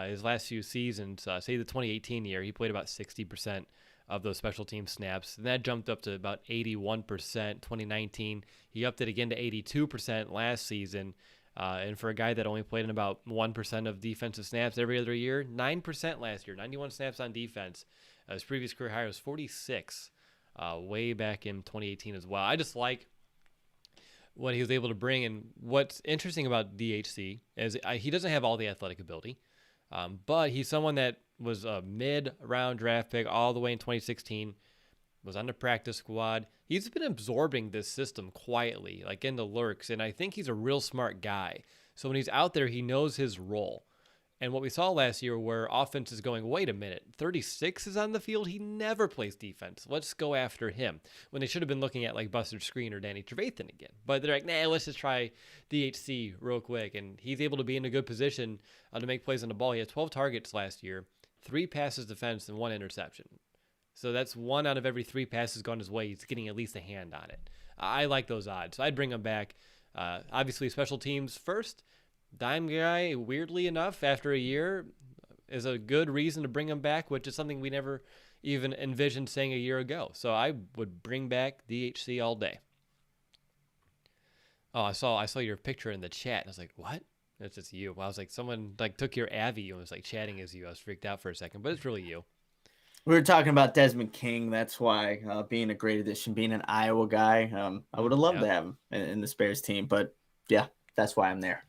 his last few seasons, say the 2018 year, he played about 60% of those special team snaps. And that jumped up to about 81%. 2019, he upped it again to 82% last season. And for a guy that only played in about 1% of defensive snaps every other year, 9% last year, 91 snaps on defense. His previous career high was 46, way back in 2018 as well. I just like what he was able to bring. And what's interesting about DHC is he doesn't have all the athletic ability. But he's someone that was a mid-round draft pick all the way in 2016. was on the practice squad. He's been absorbing this system quietly, like in the lurks, and I think he's a real smart guy. So when he's out there, he knows his role. And what we saw last year where offense is going, wait a minute, 36 is on the field. He never plays defense. Let's go after him. When they should have been looking at like Buster Screen or Danny Trevathan again. But they're like, nah, let's just try DHC real quick. And he's able to be in a good position to make plays on the ball. He had 12 targets last year, 3 passes defense, and 1 interception. So that's 1 out of every 3 passes gone his way. He's getting at least a hand on it. I like those odds. So I'd bring him back. Obviously, special teams first. Dime guy, weirdly enough, after a year, is a good reason to bring him back, which is something we never even envisioned saying a year ago. So I would bring back DHC all day. Oh, I saw your picture in the chat. And I was like, what? It's just you. I was like, someone like took your Avi and was like chatting as you. I was freaked out for a second, but it's really you. We were talking about Desmond King. That's why being a great addition, being an Iowa guy, I would have loved to have him in the Bears team. But yeah, that's why I'm there.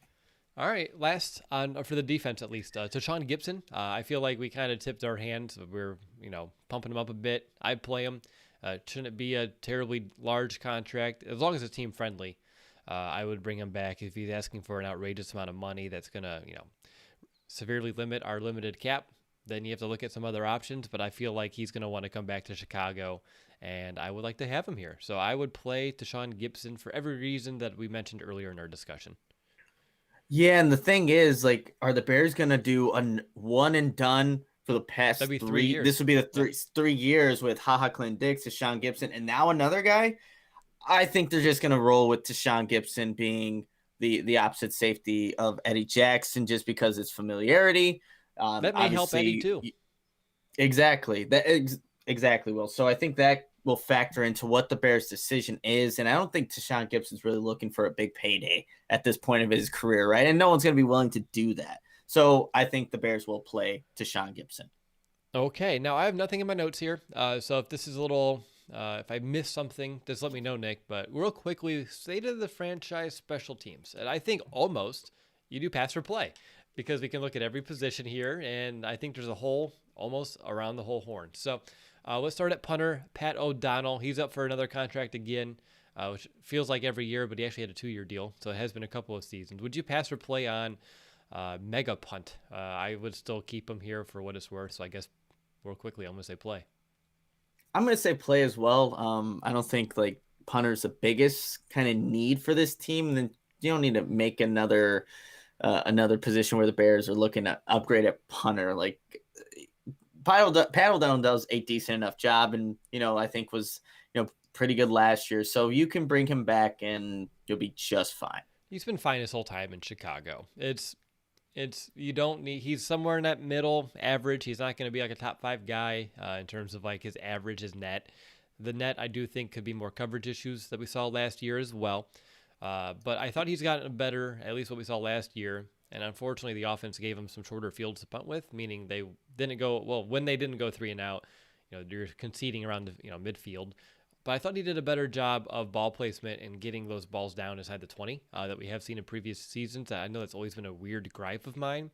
All right, last on for the defense at least, Tashawn Gibson. I feel like we kind of tipped our hands. We're pumping him up a bit. I'd play him. Shouldn't it be a terribly large contract? As long as it's team friendly, I would bring him back. If he's asking for an outrageous amount of money that's gonna severely limit our limited cap, then you have to look at some other options. But I feel like he's gonna want to come back to Chicago, and I would like to have him here. So I would play Tashawn Gibson for every reason that we mentioned earlier in our discussion. Yeah, and the thing is, like, are the Bears gonna do a one and done for the past 3 years? This would be the 3 years with Clint Dix, Tashawn Gibson, and now another guy. I think they're just gonna roll with Tashawn Gibson being the opposite safety of Eddie Jackson, just because it's familiarity. That may help Eddie too. Exactly. Exactly. Will. So I think that will factor into what the Bears' decision is. And I don't think Tashawn Gibson's really looking for a big payday at this point of his career, right? And no one's going to be willing to do that. So I think the Bears will play Tashawn Gibson. Okay. Now, I have nothing in my notes here. So if this is a little, if I missed something, just let me know, Nick. But real quickly, state of the franchise special teams. And I think almost you do pass or play because we can look at every position here. And I think there's a hole almost around the whole horn. So let's start at punter, Pat O'Donnell. He's up for another contract again, which feels like every year, but he actually had a 2-year deal, so it has been a couple of seasons. Would you pass or play on Mega Punt? I would still keep him here for what it's worth, so I guess real quickly I'm going to say play. I'm going to say play as well. I don't think like punter's the biggest kind of need for this team. And then you don't need to make another position where the Bears are looking to upgrade at punter. Like Pat O'Donnell does a decent enough job, and I think was pretty good last year. So you can bring him back, and you'll be just fine. He's been fine his whole time in Chicago. You don't need. He's somewhere in that middle average. He's not going to be like a top 5 guy in terms of like his average, his net. The net I do think could be more coverage issues that we saw last year as well. But I thought he's gotten better, at least what we saw last year. And unfortunately, the offense gave him some shorter fields to punt with, meaning they didn't go well when they didn't go 3 and out. You're conceding around the midfield. But I thought he did a better job of ball placement and getting those balls down inside the 20 that we have seen in previous seasons. I know that's always been a weird gripe of mine,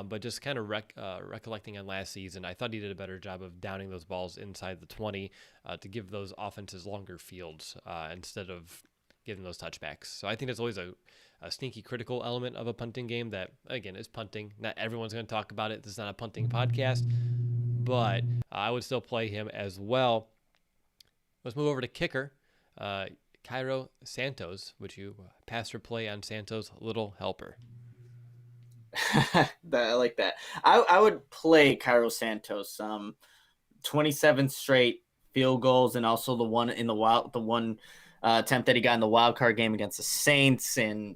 but just kind of recollecting on last season, I thought he did a better job of downing those balls inside the 20 to give those offenses longer fields instead of giving those touchbacks. So I think that's always a sneaky critical element of a punting game that, again, is punting. Not everyone's going to talk about it. This is not a punting podcast, but I would still play him as well. Let's move over to kicker, Cairo Santos. Would you pass or play on Santos, little helper? I like that. I would play Cairo Santos. 27 straight field goals, and also the one attempt that he got in the wild card game against the Saints. And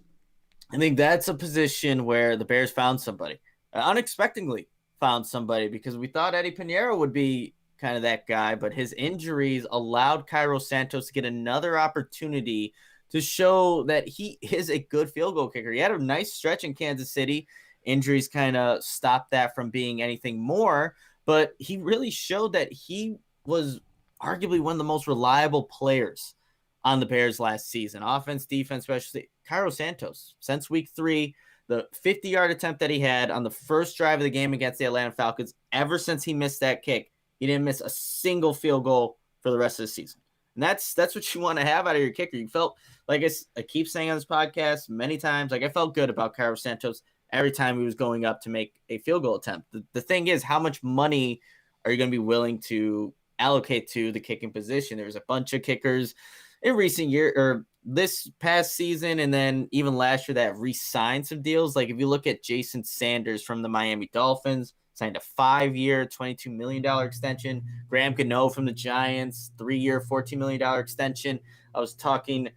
I think that's a position where the Bears found somebody, unexpectedly found somebody, because we thought Eddie Pinero would be kind of that guy, but his injuries allowed Cairo Santos to get another opportunity to show that he is a good field goal kicker. He had a nice stretch in Kansas City. Injuries kind of stopped that from being anything more, but he really showed that he was arguably one of the most reliable players on the Bears last season. Offense, defense, especially Cairo Santos. Since week 3, the 50-yard attempt that he had on the first drive of the game against the Atlanta Falcons, ever since he missed that kick, he didn't miss a single field goal for the rest of the season. And that's what you want to have out of your kicker. You felt like I keep saying on this podcast many times, like I felt good about Cairo Santos every time he was going up to make a field goal attempt. The thing is, how much money are you going to be willing to allocate to the kicking position? There's a bunch of kickers in recent year or this past season, and then even last year that re-signed some deals. Like if you look at Jason Sanders from the Miami Dolphins, signed a 5-year, $22 million extension. Graham Gano from the Giants, 3-year, $14 million extension. I was talking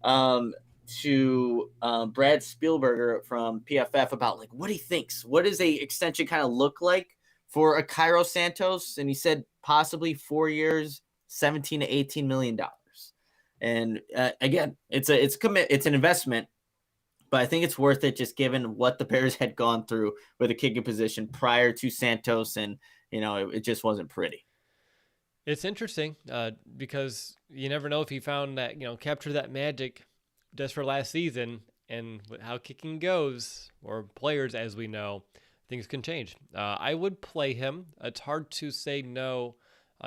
to Brad Spielberger from PFF about like what he thinks. What does a extension kind of look like for a Cairo Santos? And he said possibly 4 years, $17 to $18 million. And again, it's an investment, but I think it's worth it just given what the Bears had gone through with the kicking position prior to Santos, and it just wasn't pretty. It's interesting because you never know if he found that, captured that magic just for last season, and how kicking goes, or players, as we know, things can change. I would play him. It's hard to say no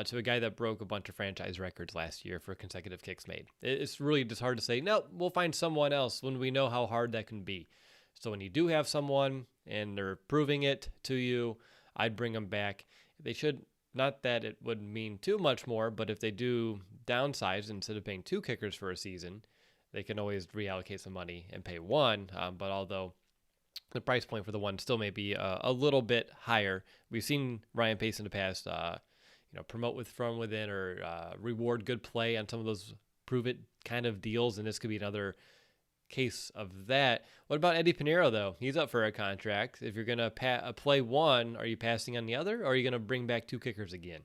to a guy that broke a bunch of franchise records last year for consecutive kicks made. It's really just hard to say, no, we'll find someone else when we know how hard that can be. So when you do have someone and they're proving it to you, I'd bring them back. They should, not that it would mean too much more, but if they do downsize, instead of paying 2 kickers for a season, they can always reallocate some money and pay 1. But although the price point for the 1 still may be a little bit higher, we've seen Ryan Pace in the past promote from within, or reward good play on some of those prove it kind of deals, and this could be another case of that. What about Eddie Pinero, though? He's up for a contract. If you're going to play 1, are you passing on the other, or are you going to bring back 2 kickers again?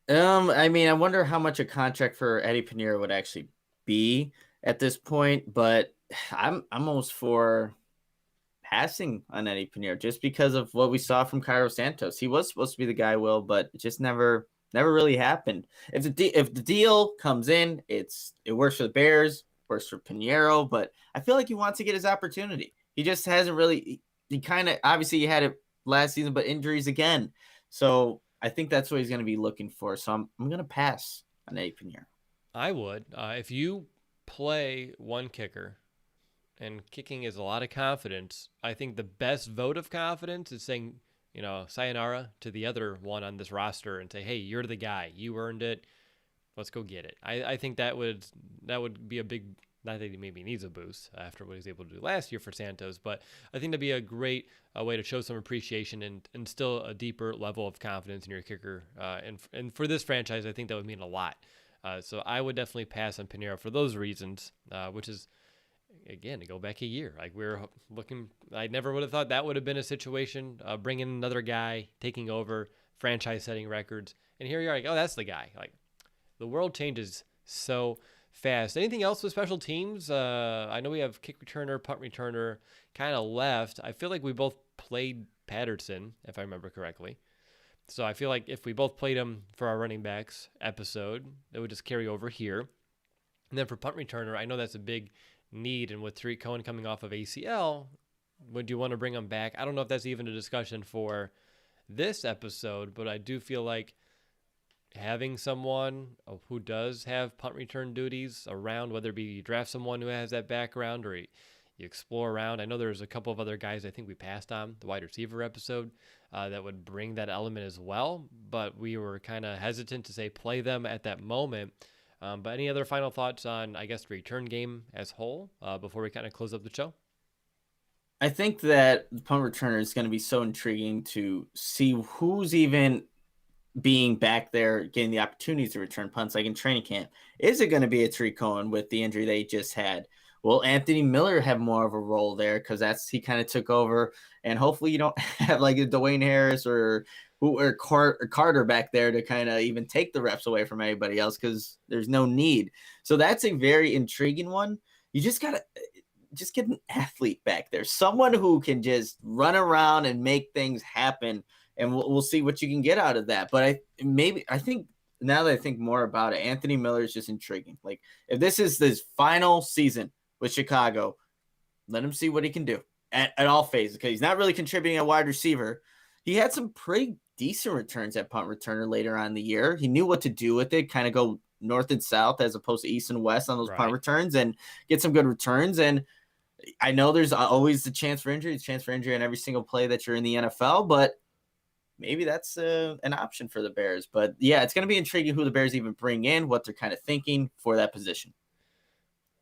I wonder how much a contract for Eddie Pinero would actually be at this point, but I'm almost for passing on Eddie Pinero just because of what we saw from Cairo Santos. He was supposed to be the guy, Will, but it just never really happened. If the deal comes in, it works for the Bears, works for Pinero, but I feel like he wants to get his opportunity. He just hasn't really. He kind of, obviously he had it last season, but injuries again. So I think that's what he's going to be looking for. So I'm going to pass on Eddie Pinero. I would. If you play 1 kicker, and kicking is a lot of confidence, I think the best vote of confidence is saying, sayonara to the other one on this roster and say, hey, you're the guy. You earned it. Let's go get it. I think that would be a big, not that he maybe needs a boost after what he was able to do last year for Santos, but I think that'd be a great way to show some appreciation and still a deeper level of confidence in your kicker. And for this franchise, I think that would mean a lot. So I would definitely pass on Pinero for those reasons, which is, again, to go back a year, like we're looking, I never would have thought that would have been a situation, bringing another guy, taking over, franchise setting records. And here you are, like, oh, that's the guy. Like, the world changes so fast. Anything else with special teams? I know we have kick returner, punt returner kind of left. I feel like we both played Patterson, if I remember correctly. So I feel like if we both played him for our running backs episode, it would just carry over here. And then for punt returner, I know that's a big need, and with Tariq Cohen coming off of ACL, would you want to bring him back? I don't know if that's even a discussion for this episode, but I do feel like having someone who does have punt return duties around, whether it be you draft someone who has that background or you explore around. I know there's a couple of other guys I think we passed on the wide receiver episode that would bring that element as well, but we were kind of hesitant to say play them at that moment. But any other final thoughts on, I guess, the return game as whole before we kind of close up the show? I think that the punt returner is going to be so intriguing to see who's even being back there, getting the opportunities to return punts, like in training camp. Is it going to be a Tariq Cohen with the injury they just had? Will Anthony Miller have more of a role there because he kind of took over, and hopefully you don't have like a Dwayne Harris or Carter back there to kind of even take the reps away from anybody else because there's no need. So that's a very intriguing one. You just got to just get an athlete back there, someone who can just run around and make things happen, and we'll see what you can get out of that. But I think now that I think more about it, Anthony Miller is just intriguing. Like if this is his final season with Chicago, let him see what he can do at all phases, because he's not really contributing at wide receiver. he had some pretty decent returns at punt returner later on in the year. He knew what to do with it, kind of go north and south as opposed to east and west on those punt returns and get some good returns. And I know there's always the chance for injury, on every single play that you're in the NFL, but maybe that's an option for the Bears. But yeah, it's going to be intriguing who the Bears even bring in, what they're kind of thinking for that position.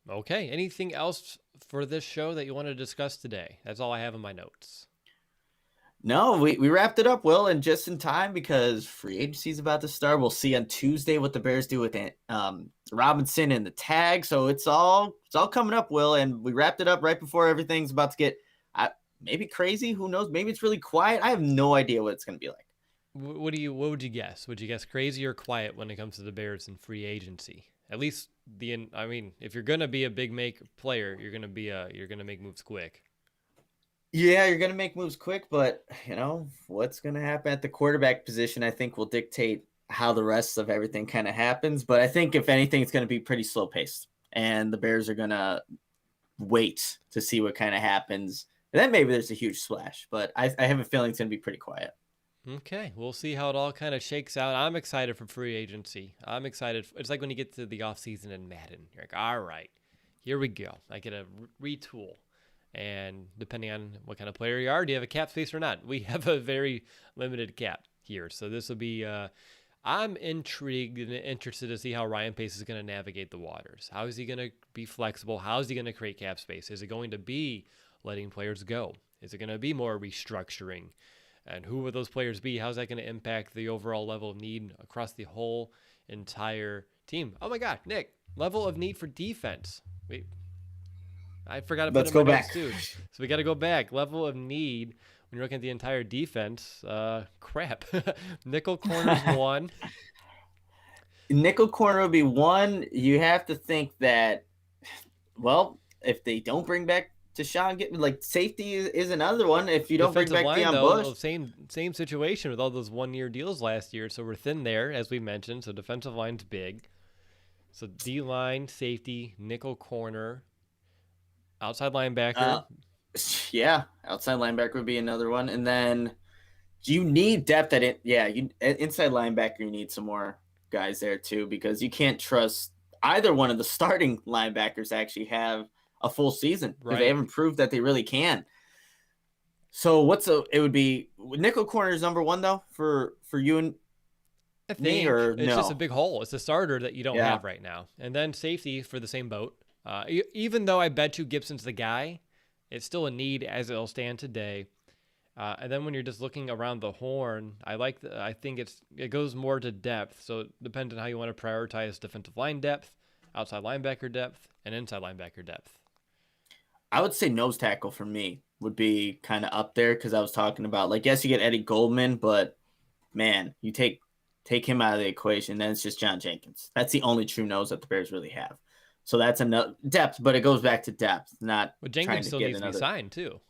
Okay. Anything else for this show that you want to discuss today? That's all I have in my notes. No, we wrapped it up, Will, and just in time because free agency is about to start. We'll see on Tuesday what the Bears do with Robinson and the tag. So it's all coming up, Will, and we wrapped it up right before everything's about to get maybe crazy. Who knows? Maybe it's really quiet. I have no idea what it's going to be like. What would you guess? Would you guess crazy or quiet when it comes to the Bears and free agency? At least if you're going to be a big player, you're going to make moves quick. Yeah, you're going to make moves quick, but what's going to happen at the quarterback position, I think will dictate how the rest of everything kind of happens. But I think if anything, it's going to be pretty slow paced and the Bears are going to wait to see what kind of happens. And then maybe there's a huge splash, but I have a feeling it's going to be pretty quiet. Okay, we'll see how it all kind of shakes out. I'm excited for free agency. I'm excited. It's like when you get to the offseason in Madden. You're like, all right, here we go. I get a retool. And depending on what kind of player you are, do you have a cap space or not? We have a very limited cap here. So this will be, I'm intrigued and interested to see how Ryan Pace is going to navigate the waters. How is he going to be flexible? How is he going to create cap space? Is it going to be letting players go? Is it going to be more restructuring? And who will those players be? How's that going to impact the overall level of need across the whole entire team? Oh my God, Nick, level of need for defense. I forgot to put Let's go back too. So we got to go back. Level of need when you're looking at the entire defense. Crap. Nickel corner's one. Nickel corner would be one. You have to think that, well, if they don't bring back Deshaun, safety is another one. If you don't bring back Dion Busch, same situation with all those 1-year deals last year. So we're thin there, as we mentioned. So defensive line's big. So D line, safety, nickel corner. Outside linebacker. Yeah, outside linebacker would be another one. And then you need depth at it. Yeah, inside linebacker, you need some more guys there too because you can't trust either one of the starting linebackers actually have a full season because they haven't proved that they really can. So it would be nickel corner is number one though for you and me, or it's just a big hole. It's a starter that you don't have right now. And then safety for the same boat. Even though I bet you Gibson's the guy, it's still a need as it'll stand today. And then when you're just looking around the horn, I think it goes more to depth. So it depends on how you want to prioritize defensive line depth, outside linebacker depth, and inside linebacker depth. I would say nose tackle for me would be kind of up there because I was talking about yes, you get Eddie Goldman, but man, you take him out of the equation, then it's just John Jenkins. That's the only true nose that the Bears really have. So that's enough depth, but it goes back to depth, not Jenkins still needs to be signed too.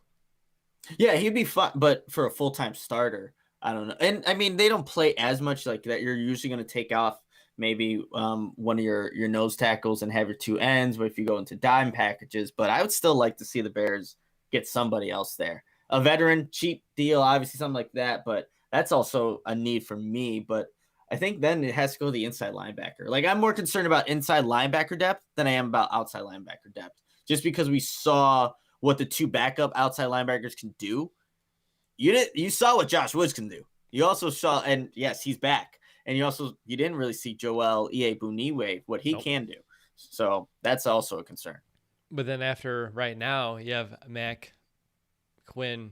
Yeah, he'd be fun, but for a full-time starter, I don't know. And I mean, they don't play as much like that. You're usually going to take off maybe one of your nose tackles and have your two ends, but if you go into dime packages, but I would still like to see the Bears get somebody else there. A veteran, cheap deal, obviously something like that, but that's also a need for me. But I think then it has to go to the inside linebacker. I'm more concerned about inside linebacker depth than I am about outside linebacker depth, just because we saw what the two backup outside linebackers can do. You saw what Josh Woods can do. You also saw, and yes, he's back. And you didn't really see Joel Iyiegbuniwe, what he can do. So that's also a concern. But then after right now, you have Mac, Quinn,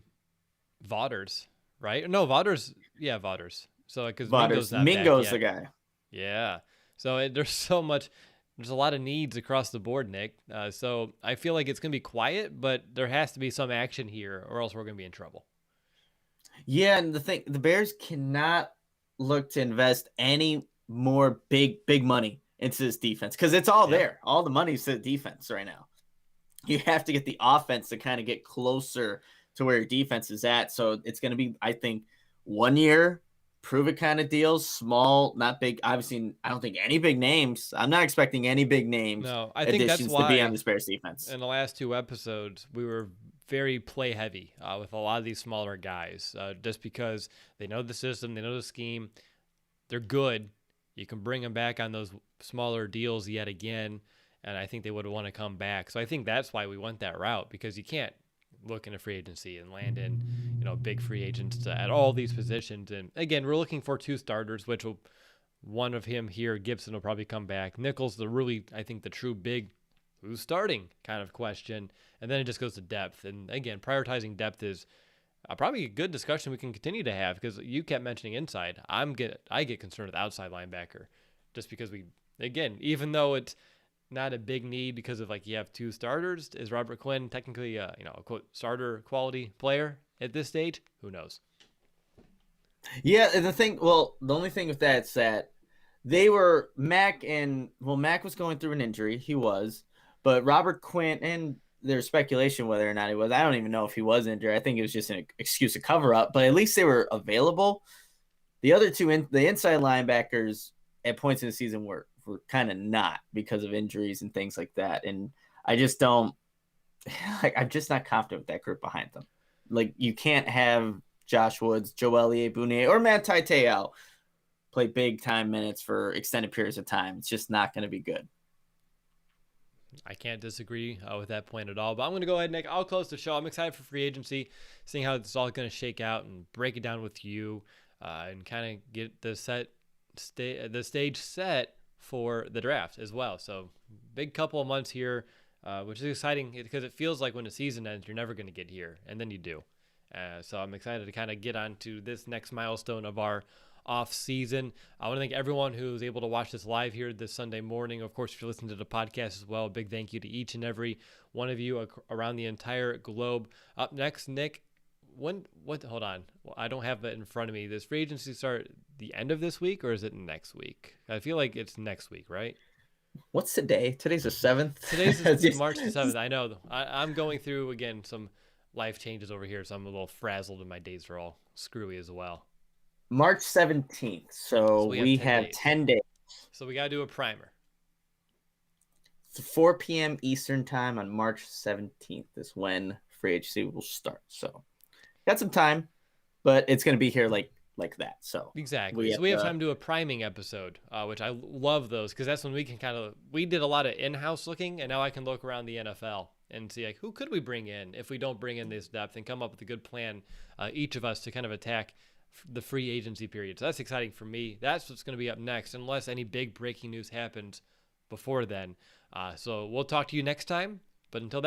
Vaughters, right? No, Vaughters. Yeah, Vaughters. So because Mingo's the guy. Yeah. So there's a lot of needs across the board, Nick. So I feel like it's going to be quiet, but there has to be some action here or else we're going to be in trouble. Yeah, and the Bears cannot look to invest any more big money into this defense because it's all there. All the money's to the defense right now. You have to get the offense to kind of get closer to where your defense is at. So it's going to be, I think, 1 year, prove it kind of deals, small, not big. Obviously, I don't think any big names. I'm not expecting any big names. No, I think that's why to be on this Bears defense. In the last two episodes, we were very play heavy with a lot of these smaller guys, just because they know the system, they know the scheme, they're good. You can bring them back on those smaller deals yet again, and I think they would want to come back. So I think that's why we went that route, because you can't look into free agency and land in, big free agents at all these positions. And again, we're looking for 2 starters, which will, one of him here, Gibson, will probably come back. Nichols, I think the true big who's starting kind of question. And then it just goes to depth. And again, prioritizing depth is probably a good discussion we can continue to have, because you kept mentioning inside. I get concerned with outside linebacker, just because even though it's not a big need because of you have 2 starters, is Robert Quinn technically a quote starter quality player at this stage? Who knows? Yeah, and the only thing with that is that Mac was going through an injury. He was, but Robert Quinn, and there's speculation whether or not he was. I don't even know if he was injured. I think it was just an excuse to cover up, but at least they were available. The other 2, the inside linebackers at points in the season were kind of not, because of injuries and things like that. And I just don't I'm just not confident with that group behind them. You can't have Josh Woods, Joel Iyiegbunier, or Matt Taiteao play big time minutes for extended periods of time. It's just not going to be good. I can't disagree with that point at all. But I'm going to go ahead, Nick. I'll close the show. I'm excited for free agency, seeing how it's all going to shake out and break it down with you, and kind of get the stage set for the draft as well. So big couple of months here, which is exciting, because it feels like when the season ends, you're never going to get here, and then you do. So I'm excited to kind of get on to this next milestone of our off season. I want to thank everyone who was able to watch this live here this Sunday morning. Of course, if you're listening to the podcast as well, a big thank you to each and every one of you around the entire globe. Up next, Nick, hold on. Well, I don't have it in front of me. Does free agency start the end of this week, or is it next week? I feel like it's next week, right? What's today? Today's the 7th. Today's March the 7th. I know. I'm going through, again, some life changes over here, so I'm a little frazzled, and my days are all screwy as well. March 17th. So we have 10 days. So we got to do a primer. It's 4 p.m. Eastern time on March 17th is when free agency will start. So got some time, but it's going to be here like that. So exactly. We have time to do a priming episode, which I love those, because that's when we can we did a lot of in-house looking, and now I can look around the NFL and see who could we bring in if we don't bring in this depth, and come up with a good plan, each of us, to kind of attack the free agency period. So that's exciting for me. That's what's going to be up next, unless any big breaking news happens before then. So we'll talk to you next time. But until then,